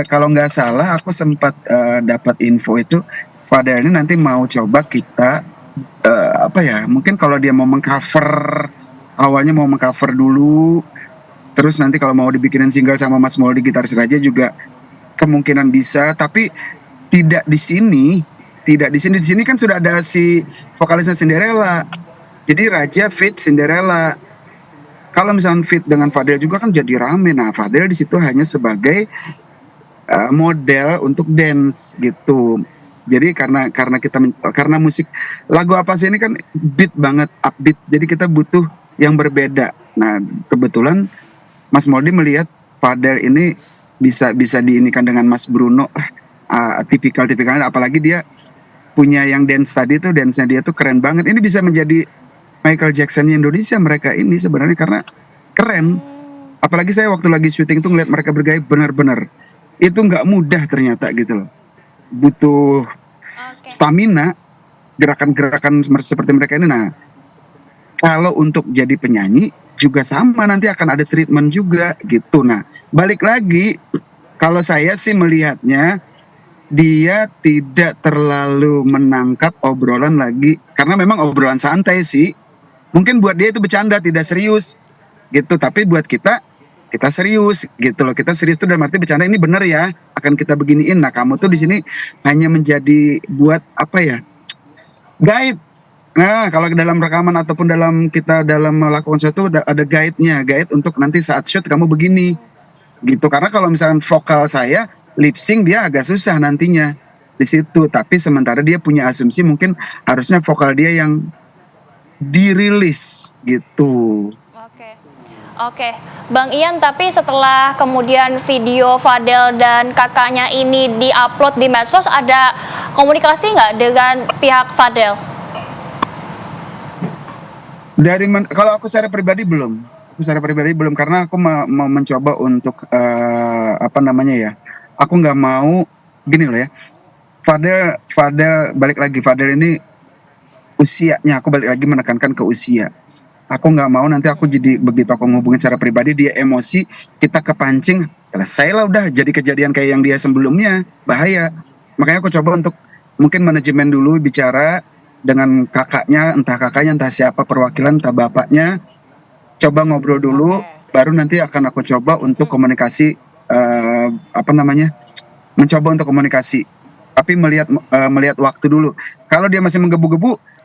kalau nggak salah aku sempat dapat info itu Fadel ini nanti mau coba kita mungkin kalau dia mau mengcover, awalnya mau mengcover dulu, terus nanti kalau mau dibikinin single sama Mas Moldi gitaris Raja juga kemungkinan bisa, tapi tidak di sini. Di sini kan sudah ada si vokalisnya Cinderella, jadi Raja fit Cinderella. Kalau misalnya fit dengan Fadel juga kan jadi rame. Nah, Fadel di situ hanya sebagai model untuk dance gitu. Jadi karena musik lagu apa sih ini kan beat banget, upbeat. Jadi kita butuh yang berbeda. Nah, kebetulan Mas Moldi melihat Fadel ini bisa diinikan dengan Mas Bruno, tipikal-tipikalnya, apalagi dia punya yang dance tadi tuh, dance-nya dia tuh keren banget. Ini bisa menjadi Michael Jackson Indonesia mereka ini sebenarnya, karena keren. Apalagi saya waktu lagi syuting tuh ngeliat mereka bergaya benar-benar itu nggak mudah ternyata gitu loh. Butuh stamina, gerakan-gerakan seperti mereka ini. Nah, kalau untuk jadi penyanyi juga sama, nanti akan ada treatment juga gitu. Nah, balik lagi, kalau saya sih melihatnya dia tidak terlalu menangkap obrolan lagi, karena memang obrolan santai sih. Mungkin buat dia itu bercanda, tidak serius gitu. Tapi buat kita serius gitu loh. Kita serius tuh dalam arti bercanda, ini bener ya, akan kita beginiin. Nah, kamu tuh di sini hanya menjadi buat apa ya, guide. Nah, kalau dalam rekaman ataupun dalam melakukan sesuatu ada guide-nya, guide untuk nanti saat shoot kamu begini gitu. Karena kalau misalkan vokal saya lip sync, dia agak susah nantinya di situ. Tapi sementara dia punya asumsi mungkin harusnya vokal dia yang dirilis gitu. Oke, Bang Ian, tapi setelah kemudian video Fadel dan kakaknya ini diupload di medsos, ada komunikasi nggak dengan pihak Fadel? Kalau aku secara pribadi belum. Karena aku mau mencoba untuk aku nggak mau gini loh ya. Fadel balik lagi, Fadel ini usianya, aku balik lagi menekankan ke usia. Aku nggak mau nanti aku jadi begitu aku ngehubungin secara pribadi dia emosi, kita kepancing, selesai lah udah jadi kejadian kayak yang dia sebelumnya, bahaya. Makanya aku coba untuk mungkin manajemen dulu bicara dengan kakaknya, entah siapa perwakilan, entah bapaknya, coba ngobrol dulu, baru nanti akan aku coba untuk komunikasi, mencoba untuk komunikasi. Tapi melihat waktu dulu. Kalau dia masih menggebu-gebu,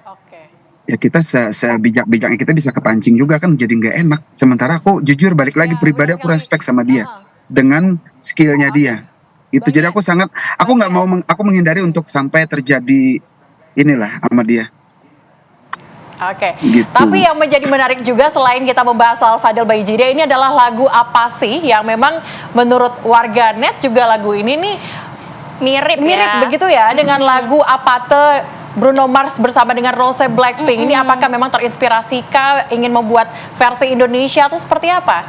ya kita sebijak-bijaknya kita bisa kepancing juga kan, jadi nggak enak. Sementara aku jujur balik lagi pribadi aku respect sama dia dengan skillnya dia. Itu jadi aku nggak mau aku menghindari untuk sampai terjadi inilah sama dia. Oke. Gitu. Tapi yang menjadi menarik juga selain kita membahas soal Fadel Bayjideh, ini adalah lagu apa sih yang memang menurut warganet juga lagu ini nih mirip ya. Begitu ya dengan lagu Apate Bruno Mars bersama dengan Rose Blackpink. Ini apakah memang terinspirasi kah, ingin membuat versi Indonesia atau seperti apa?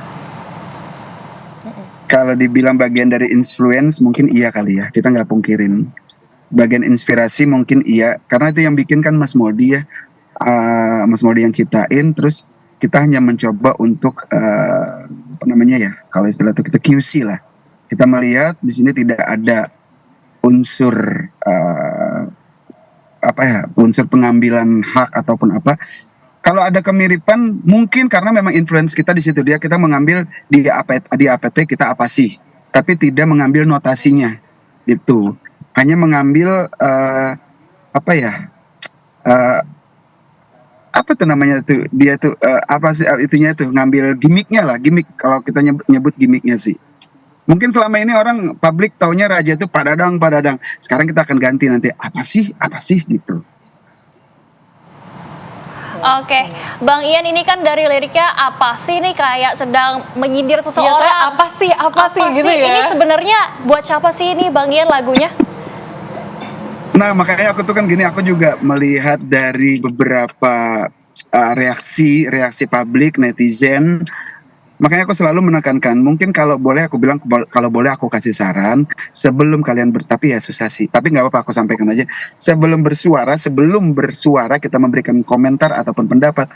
Kalau dibilang bagian dari influence mungkin iya kali ya, kita nggak pungkirin. Bagian inspirasi mungkin iya, karena itu yang bikin kan Mas Modi ya, Mas Modi yang ciptain. Terus kita hanya mencoba untuk kalau istilah itu kita QC lah. Kita melihat di sini tidak ada unsur unsur pengambilan hak ataupun apa. Kalau ada kemiripan mungkin karena memang influence kita di situ, kita mengambil di APT kita apa sih, tapi tidak mengambil notasinya gitu. Hanya mengambil ngambil gimmicknya lah, kalau kita nyebut gimmicknya sih. Mungkin selama ini orang publik taunya Raja itu padadang. Sekarang kita akan ganti nanti apa sih gitu. Oke, Bang Ian, ini kan dari liriknya apa sih nih kayak sedang menyindir seseorang. Biasanya apa sih gitu ya. Ini sebenarnya buat siapa sih ini Bang Ian lagunya? Nah, makanya aku tuh kan gini, aku juga melihat dari beberapa reaksi publik netizen. Makanya aku selalu menekankan, mungkin kalau boleh aku bilang, kalau boleh aku kasih saran, sebelum kalian tapi ya susah sih, tapi nggak apa-apa aku sampaikan aja. Sebelum bersuara kita memberikan komentar ataupun pendapat,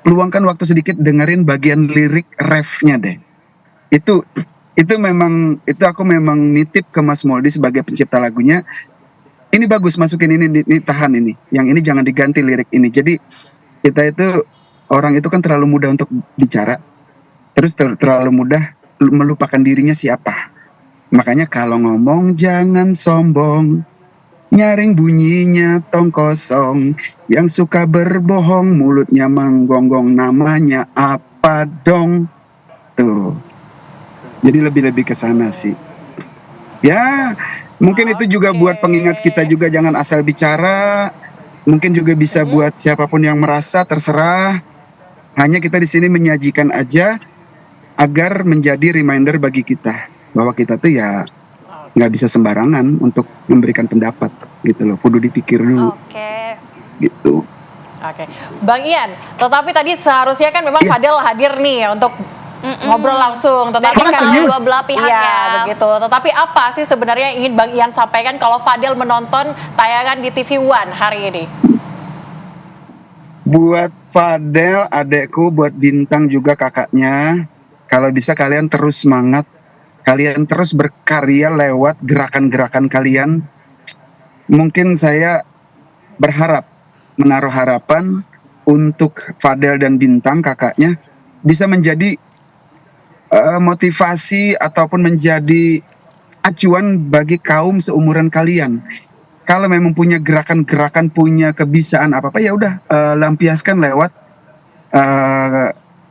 luangkan waktu sedikit dengerin bagian lirik refnya deh. Itu aku memang nitip ke Mas Modi sebagai pencipta lagunya. Ini bagus, masukin ini tahan ini. Yang ini jangan diganti lirik ini. Jadi kita itu orang itu kan terlalu mudah untuk bicara. Terus terlalu mudah melupakan dirinya siapa. Makanya kalau ngomong jangan sombong, nyaring bunyinya tong kosong, yang suka berbohong mulutnya menggonggong, namanya apa dong? Tuh. Jadi lebih ke sana sih. Ya, mungkin itu juga buat pengingat kita juga, jangan asal bicara. Mungkin juga bisa buat siapapun yang merasa, terserah. Hanya kita di sini menyajikan aja agar menjadi reminder bagi kita. bahwa kita tuh ya nggak bisa sembarangan untuk memberikan pendapat gitu loh, kudu dipikir dulu. Oke. Gitu. Oke, Bang Ian, tetapi tadi seharusnya kan memang Fadel hadir nih untuk ngobrol langsung, tetapi dari dua belah pihak ya. Begitu. Tetapi apa sih sebenarnya yang ingin Bang Ian sampaikan kalau Fadel menonton tayangan di TV One hari ini? Buat Fadel, adekku, buat Bintang juga kakaknya, kalau bisa kalian terus semangat, kalian terus berkarya lewat gerakan-gerakan kalian. Mungkin saya berharap, menaruh harapan untuk Fadel dan Bintang kakaknya bisa menjadi motivasi ataupun menjadi acuan bagi kaum seumuran kalian. Kalau memang punya gerakan-gerakan, punya kebisaan apa-apa, ya udah lampiaskan lewat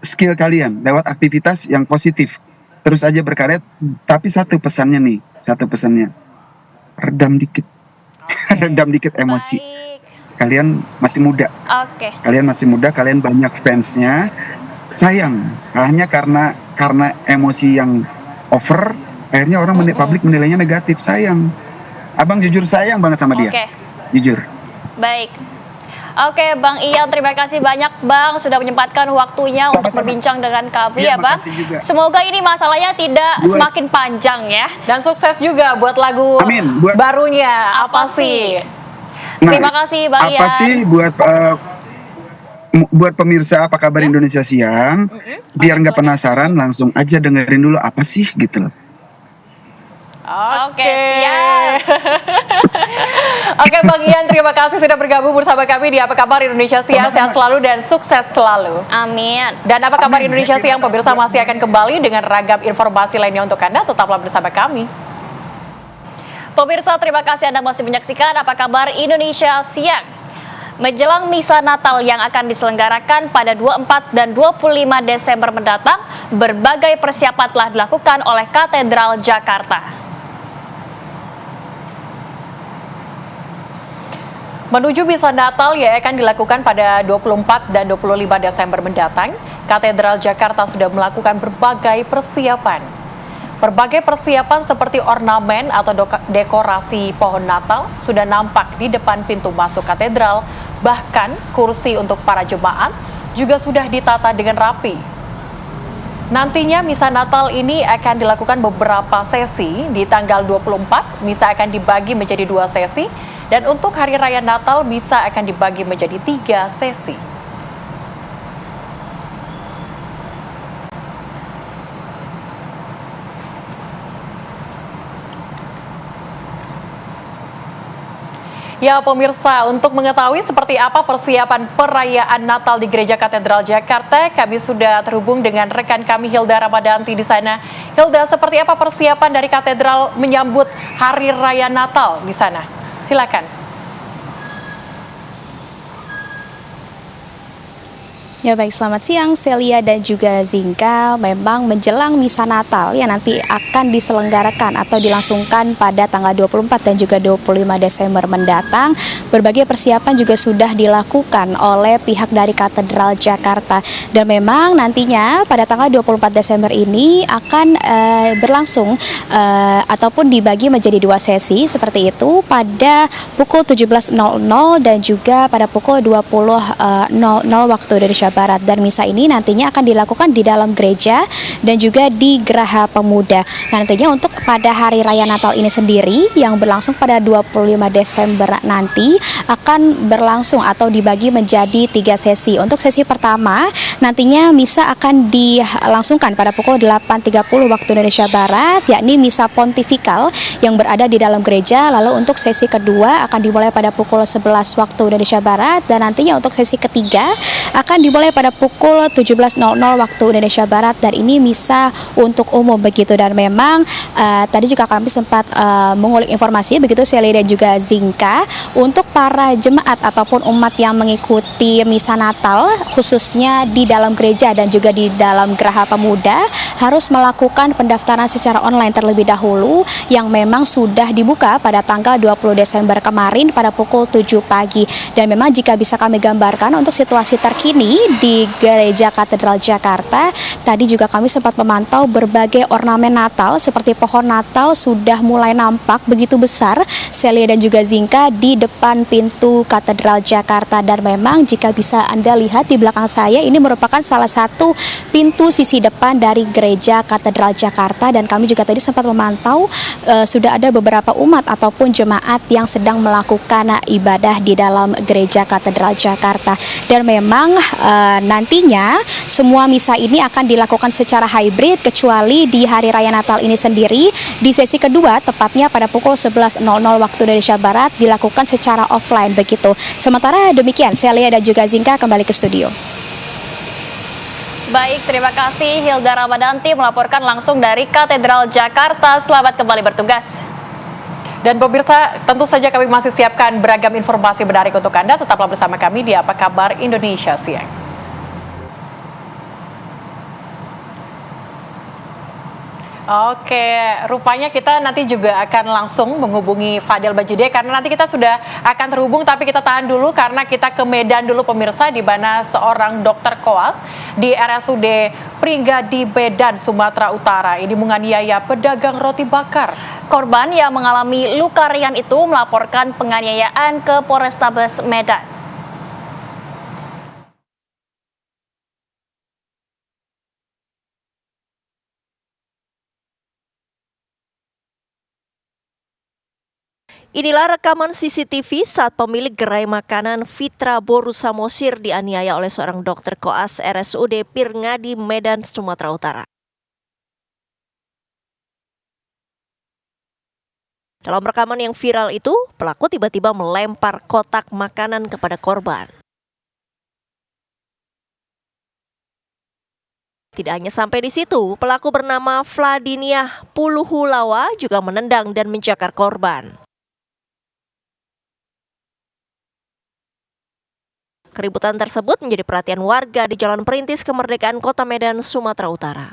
skill kalian, lewat aktivitas yang positif. Terus aja berkarya, tapi satu pesannya, redam dikit. Redam dikit emosi. Kalian masih muda. Kalian masih muda, kalian banyak fansnya. Sayang, hanya karena emosi yang over, akhirnya orang publik menilainya negatif. Sayang. Abang jujur sayang banget sama dia. Jujur. Baik. Oke, Bang Ian, terima kasih banyak Bang sudah menyempatkan waktunya untuk berbincang dengan kami ya Bang. Semoga ini masalahnya tidak semakin panjang ya. Dan sukses juga buat lagu barunya. Apa sih? Terima kasih Bang Ian. Apa sih buat pemirsa Apa Kabar Indonesia Siang, biar nggak penasaran, langsung aja dengerin dulu apa sih gitu loh. Oke, siap. Oke, Bang Ian, terima kasih sudah bergabung bersama kami di Apa Kabar Indonesia Siang. Sehat selalu dan sukses selalu. Amin. Dan Apa Kabar Indonesia Siang, pemirsa masih akan kembali dengan ragam informasi lainnya untuk Anda. Tetaplah bersama kami. Pemirsa, terima kasih Anda masih menyaksikan Apa Kabar Indonesia Siang. Menjelang misa Natal yang akan diselenggarakan pada 24 dan 25 Desember mendatang, berbagai persiapan telah dilakukan oleh Katedral Jakarta. Menuju misa Natal yang akan dilakukan pada 24 dan 25 Desember mendatang, Katedral Jakarta sudah melakukan berbagai persiapan. Berbagai persiapan seperti ornamen atau dekorasi pohon Natal sudah nampak di depan pintu masuk katedral, bahkan kursi untuk para jemaat juga sudah ditata dengan rapi. Nantinya misa Natal ini akan dilakukan beberapa sesi. Di tanggal 24, misa akan dibagi menjadi 2 sesi, dan untuk Hari Raya Natal, misa akan dibagi menjadi 3 sesi. Ya pemirsa, untuk mengetahui seperti apa persiapan perayaan Natal di Gereja Katedral Jakarta, kami sudah terhubung dengan rekan kami Hilda Ramadanti di sana. Hilda, seperti apa persiapan dari katedral menyambut Hari Raya Natal di sana? Silakan. Ya baik, selamat siang Celia dan juga Zinka. Memang menjelang misa Natal yang nanti akan diselenggarakan atau dilangsungkan pada tanggal 24 dan juga 25 Desember mendatang, berbagai persiapan juga sudah dilakukan oleh pihak dari Katedral Jakarta. Dan memang nantinya pada tanggal 24 Desember ini akan berlangsung ataupun dibagi menjadi 2 sesi seperti itu pada pukul 17.00 dan juga pada pukul 20.00 waktu Indonesia Barat. Dan misa ini nantinya akan dilakukan di dalam gereja dan juga di Geraha Pemuda. Nantinya untuk pada Hari Raya Natal ini sendiri yang berlangsung pada 25 Desember nanti akan berlangsung atau dibagi menjadi 3 sesi. Untuk sesi pertama nantinya misa akan dilangsungkan pada pukul 8.30 waktu Indonesia Barat, yakni misa pontifikal yang berada di dalam gereja. Lalu untuk sesi kedua akan dimulai pada pukul 11 waktu Indonesia Barat, dan nantinya untuk sesi ketiga akan dimulai pada pukul 17.00 waktu Indonesia Barat, dan ini misa untuk umum begitu. Dan memang tadi juga kami sempat mengulik informasi begitu Celia dan juga Zinka, untuk para jemaat ataupun umat yang mengikuti misa Natal khususnya di dalam gereja dan juga di dalam Geraha Pemuda harus melakukan pendaftaran secara online terlebih dahulu yang memang sudah dibuka pada tanggal 20 Desember kemarin pada pukul 7 pagi. Dan memang jika bisa kami gambarkan untuk situasi terkini di Gereja Katedral Jakarta, tadi juga kami sempat sempat memantau berbagai ornamen Natal seperti pohon Natal sudah mulai nampak begitu besar, Celia dan juga Zinka, di depan pintu Katedral Jakarta. Dan memang jika bisa Anda lihat di belakang saya, ini merupakan salah satu pintu sisi depan dari Gereja Katedral Jakarta. Dan kami juga tadi sempat memantau sudah ada beberapa umat ataupun jemaat yang sedang melakukan ibadah di dalam Gereja Katedral Jakarta. Dan memang nantinya semua misa ini akan dilakukan secara hybrid, kecuali di hari raya Natal ini sendiri di sesi kedua tepatnya pada pukul 11.00 waktu Indonesia Barat dilakukan secara offline begitu. Sementara demikian, Celia dan juga Zinka kembali ke studio. Baik, terima kasih Hilda Ramadanti melaporkan langsung dari Katedral Jakarta. Selamat kembali bertugas. Dan pemirsa, tentu saja kami masih siapkan beragam informasi menarik untuk Anda. Tetaplah bersama kami di Apa Kabar Indonesia Siang. Oke, rupanya kita nanti juga akan langsung menghubungi Fadel Bajideh karena nanti kita sudah akan terhubung, tapi kita tahan dulu karena kita ke Medan dulu pemirsa, di mana seorang dokter koas di RSUD Pringgadi Medan, Sumatera Utara ini menganiaya pedagang roti bakar. Korban yang mengalami luka ringan itu melaporkan penganiayaan ke Polrestabes Medan. Inilah rekaman CCTV saat pemilik gerai makanan Fitra Boru Samosir dianiaya oleh seorang dokter koas RSUD Pringgadi Medan, Sumatera Utara. Dalam rekaman yang viral itu, pelaku tiba-tiba melempar kotak makanan kepada korban. Tidak hanya sampai di situ, pelaku bernama Vladiniah Puluhulawa juga menendang dan mencakar korban. Keributan tersebut menjadi perhatian warga di Jalan Perintis Kemerdekaan Kota Medan, Sumatera Utara.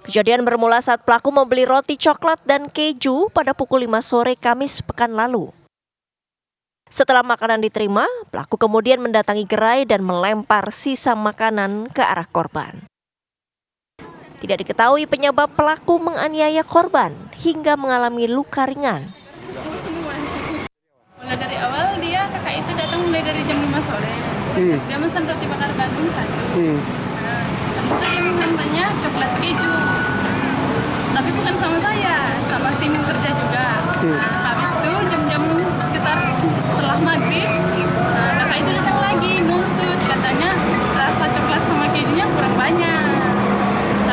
Kejadian bermula saat pelaku membeli roti coklat dan keju pada pukul 5 sore Kamis pekan lalu. Setelah makanan diterima, pelaku kemudian mendatangi gerai dan melempar sisa makanan ke arah korban. Tidak diketahui penyebab pelaku menganiaya korban hingga mengalami luka ringan. Mulai dari awal kakak itu datang mulai dari jam 5 sore. Dia pesan roti bakar Bandung 1. Nah, habis itu dia mintanya coklat keju. Tapi bukan sama saya, sama tim kerja juga. Habis itu jam-jam sekitar setelah maghrib, kakak itu datang lagi nuntut, katanya rasa coklat sama kejunya kurang banyak.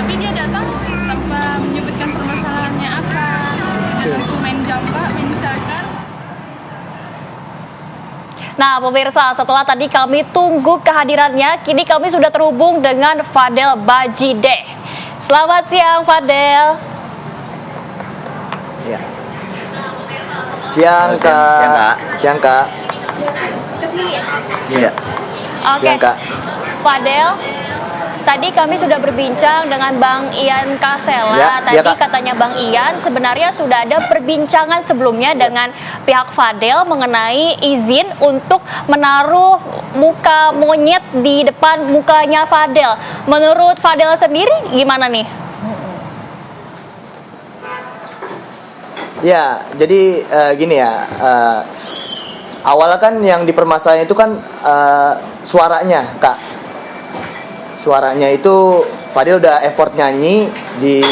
Tapi dia datang tanpa menyebutkan permasalahannya apa. Dia langsung main jambak, main cakar. Nah pemirsa, setelah tadi kami tunggu kehadirannya, kini kami sudah terhubung dengan Fadel Bajideh. Selamat siang Fadel. Ya. Siang Kak. Siang Kak. Kesini ya? Iya. Oke. Siang Kak. Fadel, tadi kami sudah berbincang dengan Bang Ian Kasela. Tadi katanya Bang Ian sebenarnya sudah ada perbincangan sebelumnya dengan pihak Fadel mengenai izin untuk menaruh muka monyet di depan mukanya Fadel. Menurut Fadel sendiri gimana nih? Ya, jadi gini ya. Awalnya kan yang dipermasalahan itu kan suaranya Kak. Suaranya itu Fadel udah effort nyanyi, di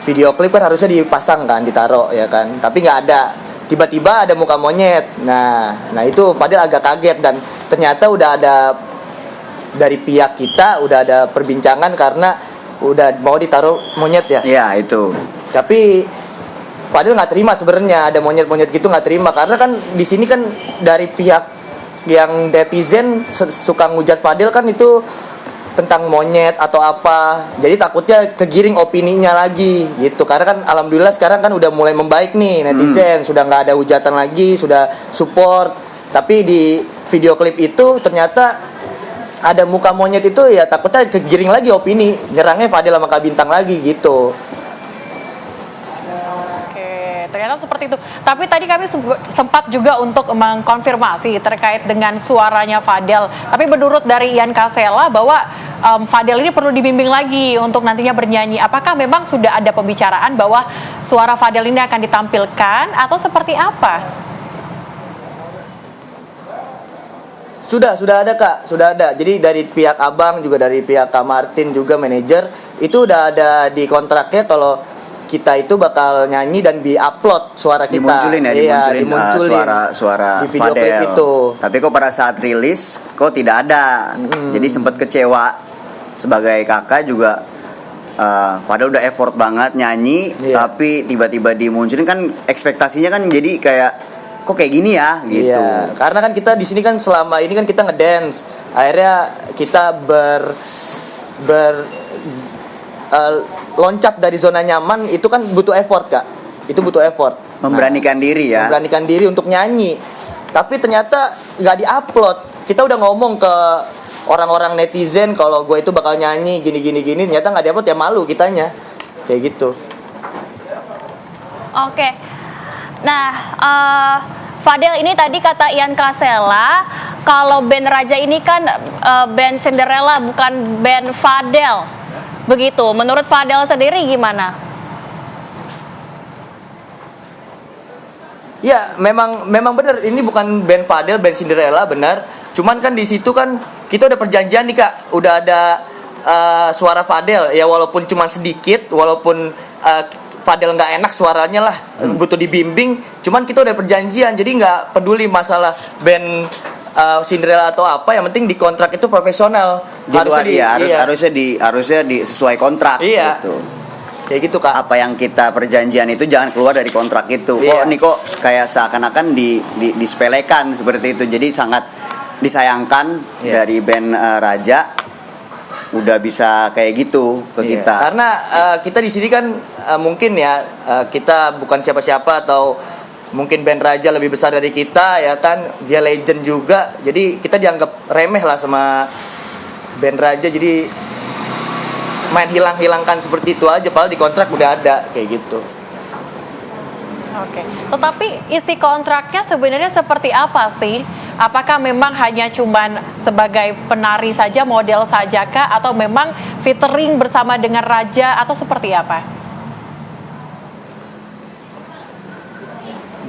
video klip kan harusnya dipasang kan, ditaruh ya kan, tapi nggak ada. Tiba-tiba ada muka monyet. Nah itu Fadel agak kaget dan ternyata udah ada dari pihak kita udah ada perbincangan karena udah mau ditaruh monyet ya. Iya itu. Tapi Fadel nggak terima sebenarnya ada monyet-monyet gitu, nggak terima karena kan di sini kan dari pihak yang netizen suka ngujat Fadel kan itu tentang monyet atau apa, jadi takutnya kegiring opininya lagi gitu. Karena kan alhamdulillah sekarang kan udah mulai membaik nih netizen, sudah nggak ada hujatan lagi, sudah support. Tapi di video klip itu ternyata ada muka monyet itu, ya takutnya kegiring lagi opini, nyerangnya Fadel sama Kak Bintang lagi gitu. Oke, ternyata ternyata seperti itu. Tapi tadi kami sempat juga untuk mengkonfirmasi terkait dengan suaranya Fadel. Tapi menurut dari Ian Kasela bahwa Fadel ini perlu dibimbing lagi untuk nantinya bernyanyi. Apakah memang sudah ada pembicaraan bahwa suara Fadel ini akan ditampilkan atau seperti apa? Sudah ada Kak, sudah ada. Jadi dari pihak Abang juga dari pihak Kak Martin juga manajer itu udah ada di kontraknya kalau kita itu bakal nyanyi dan di-upload suara kita. Dimunculin ya, dimunculin suara di video Fadel. klip itu. Tapi kok pada saat rilis kok tidak ada. Jadi sempat kecewa sebagai kakak juga. Fadel udah effort banget nyanyi, tapi tiba-tiba dimunculin kan ekspektasinya kan jadi kayak kok kayak gini ya gitu. Iya, karena kan kita di sini kan selama ini kan kita ngedance. Akhirnya kita loncat dari zona nyaman itu kan butuh effort, Kak. Itu butuh effort. Memberanikan diri ya. Memberanikan diri untuk nyanyi. Tapi ternyata nggak di-upload. Kita udah ngomong ke orang-orang netizen kalau gue itu bakal nyanyi gini, ternyata nggak di-upload, ya malu kitanya. Kayak gitu. Oke. Nah, Fadel, ini tadi kata Ian Kasela kalau band Raja ini kan band Cinderella bukan band Fadel. Begitu. Menurut Fadel sendiri gimana? Ya, memang benar. Ini bukan band Fadel, band Cinderella, benar. Cuman kan di situ kan kita udah perjanjian nih, Kak. Udah ada suara Fadel ya, walaupun cuma sedikit, walaupun Fadel nggak enak suaranya lah, butuh dibimbing. Cuman kita udah perjanjian, jadi nggak peduli masalah band Cinderella atau apa, yang penting di kontrak itu profesional. Harusnya sesuai kontrak gitu. Kayak gitu, Kak. Apa yang kita perjanjian itu jangan keluar dari kontrak itu. Kok kayak seakan-akan disepelekan seperti itu. Jadi sangat disayangkan dari band Raja udah bisa kayak gitu ke kita. Karena kita di sini kan mungkin ya kita bukan siapa-siapa, atau mungkin band Raja lebih besar dari kita ya kan, dia legend juga. Jadi kita dianggap remeh lah sama band Raja, jadi main hilang-hilangkan seperti itu aja, padahal di kontrak udah ada kayak gitu. Oke. Tetapi isi kontraknya sebenarnya seperti apa sih? Apakah memang hanya cuman sebagai penari saja, model saja kah? Atau memang featuring bersama dengan Raja atau seperti apa?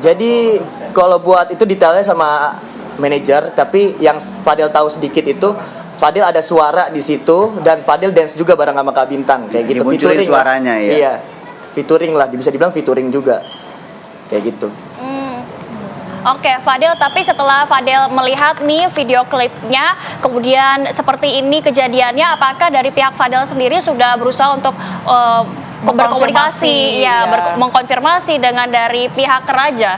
Jadi kalau buat itu detailnya sama manajer, tapi yang Fadel tahu sedikit itu Fadel ada suara di situ dan Fadel dance juga bareng sama Kak Bintang kayak gitu. Dimunculin suaranya ya. Iya. Featuring lah, bisa dibilang featuring juga. Kayak gitu. Oke, Fadel, tapi setelah Fadel melihat nih video klipnya, kemudian seperti ini kejadiannya, apakah dari pihak Fadel sendiri sudah berusaha untuk berkomunikasi, mengkonfirmasi dengan dari pihak Raja?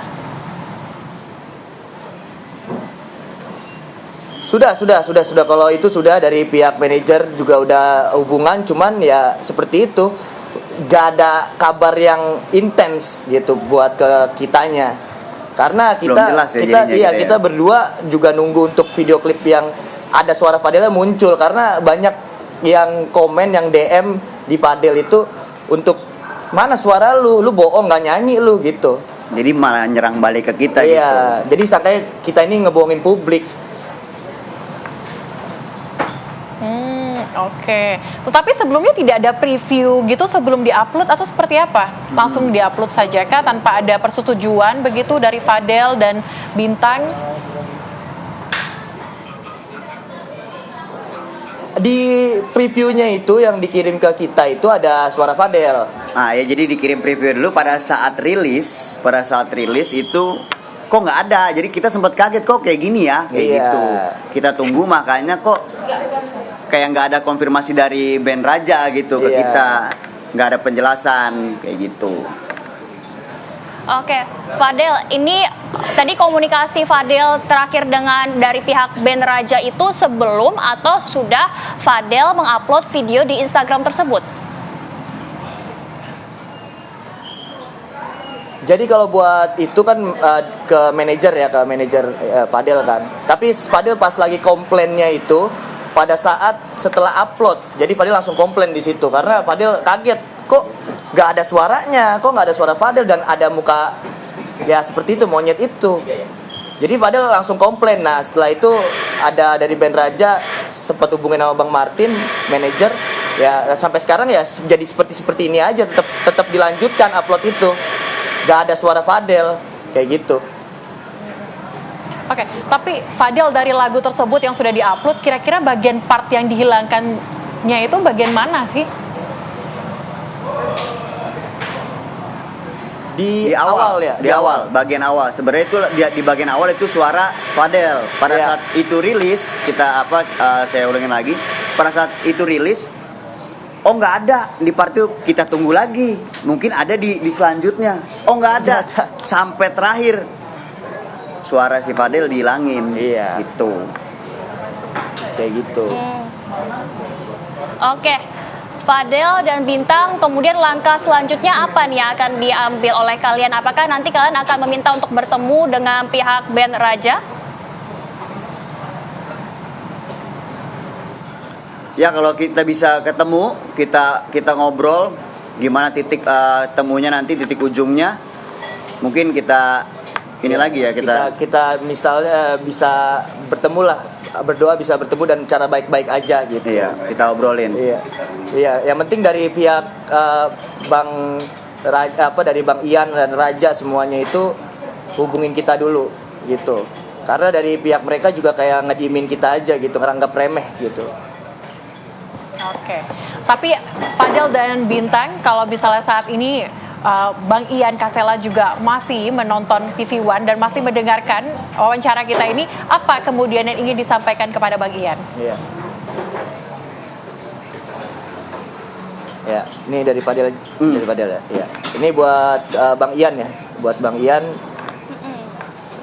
Sudah. Kalau itu sudah dari pihak manajer juga udah hubungan, cuman ya seperti itu. Gak ada kabar yang intens gitu buat ke kitanya. Karena kita berdua juga nunggu untuk video klip yang ada suara Fadel muncul, karena banyak yang komen, yang DM di Fadel itu untuk mana suara lu bohong, nggak nyanyi lu gitu. Jadi malah nyerang balik ke kita gitu. Iya, jadi sangkanya kita ini ngebohongin publik. Oke. Tetapi sebelumnya tidak ada preview gitu sebelum diupload atau seperti apa? Langsung diupload saja kah tanpa ada persetujuan begitu dari Fadel dan Bintang? Di previewnya itu yang dikirim ke kita itu ada suara Fadel. Nah ya, jadi dikirim preview dulu pada saat rilis itu kok nggak ada. Jadi kita sempat kaget kok kayak gini ya, kayak gitu. Kita tunggu, makanya kok kayak nggak ada konfirmasi dari band Raja gitu ke kita, nggak ada penjelasan kayak gitu. Oke, Fadel, ini tadi komunikasi Fadel terakhir dengan dari pihak band Raja itu sebelum atau sudah Fadel mengupload video di Instagram tersebut? Jadi kalau buat itu kan ke manajer Fadel kan. Tapi Fadel pas lagi komplainnya itu pada saat setelah upload, jadi Fadel langsung komplain di situ karena Fadel kaget kok nggak ada suaranya, kok nggak ada suara Fadel dan ada muka Ya seperti itu, monyet itu. Jadi Fadel langsung komplain. Nah setelah itu ada dari band Raja sempat hubungin sama Bang Martin, manajer. Ya sampai sekarang ya jadi seperti ini aja, tetap dilanjutkan upload itu. Gak ada suara Fadel kayak gitu. Oke, tapi Fadel dari lagu tersebut yang sudah diupload, kira-kira bagian part yang dihilangkannya itu bagian mana sih? Di awal ya, di awal, bagian awal. Sebenarnya itu di bagian awal itu suara Fadel. Pada saat itu rilis, saya ulangin lagi. Pada saat itu rilis, oh nggak ada di part itu, kita tunggu lagi. Mungkin ada di selanjutnya. Oh nggak ada. Sampai terakhir suara si Fadel dihilangin. Iya. Gitu. Kayak gitu. Oke. Fadel dan Bintang, kemudian langkah selanjutnya apa nih yang akan diambil oleh kalian? Apakah nanti kalian akan meminta untuk bertemu dengan pihak band Raja? Ya kalau kita bisa ketemu, kita ngobrol gimana titik temunya nanti, titik ujungnya. Mungkin kita ini lagi ya, kita misalnya bisa bertemu lah, berdoa bisa bertemu dan cara baik-baik aja gitu. Iya, kita obrolin. Iya, yang penting dari pihak Bang dari Bang Ian dan Raja semuanya itu hubungin kita dulu gitu. Karena dari pihak mereka juga kayak ngediemin kita aja gitu, ngeranggap remeh gitu. Oke. Tapi Fadel dan Bintang, kalau misalnya saat ini Bang Ian Kasela juga masih menonton TV One dan masih mendengarkan wawancara kita ini, apa kemudian yang ingin disampaikan kepada Bang Ian? Iya. Ya, ini dari Fadel, ya. Iya. Ini buat Bang Ian ya, buat Bang Ian.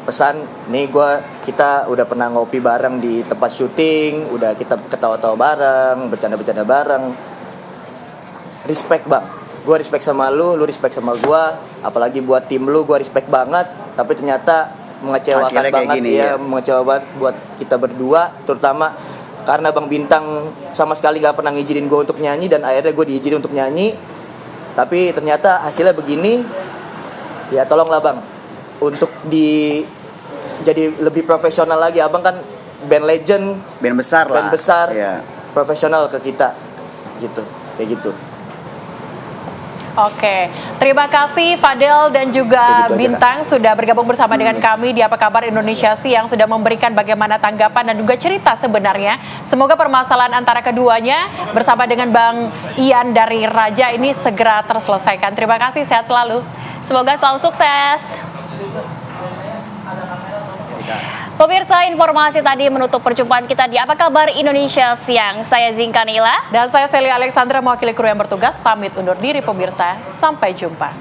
Pesan, nih kita udah pernah ngopi bareng di tempat syuting, udah kita ketawa-tawa bareng, bercanda-bercanda bareng. Respect Bang, gue respect sama lu respect sama gue, apalagi buat tim lu gue respect banget. Tapi ternyata mengecewakan banget ya, mengecewakan banget buat kita berdua, terutama karena Bang Bintang sama sekali gak pernah ngizinin gue untuk nyanyi dan akhirnya gue diizinin untuk nyanyi. Tapi ternyata hasilnya begini. Ya tolonglah Bang, untuk jadi lebih profesional lagi. Abang kan band legend, band besar lah, ya. Profesional ke kita gitu, kayak gitu. Oke, terima kasih Fadel dan juga Bintang sudah bergabung bersama dengan kami di Apa Kabar Indonesia Siang, sudah memberikan bagaimana tanggapan dan juga cerita sebenarnya. Semoga permasalahan antara keduanya bersama dengan Bang Ian dari Raja ini segera terselesaikan. Terima kasih, sehat selalu. Semoga selalu sukses. Pemirsa, informasi tadi menutup perjumpaan kita di Apa Kabar Indonesia Siang. Saya Zinka Nila. Dan saya Celia Alexandra, mewakili kru yang bertugas, pamit undur diri pemirsa. Sampai jumpa.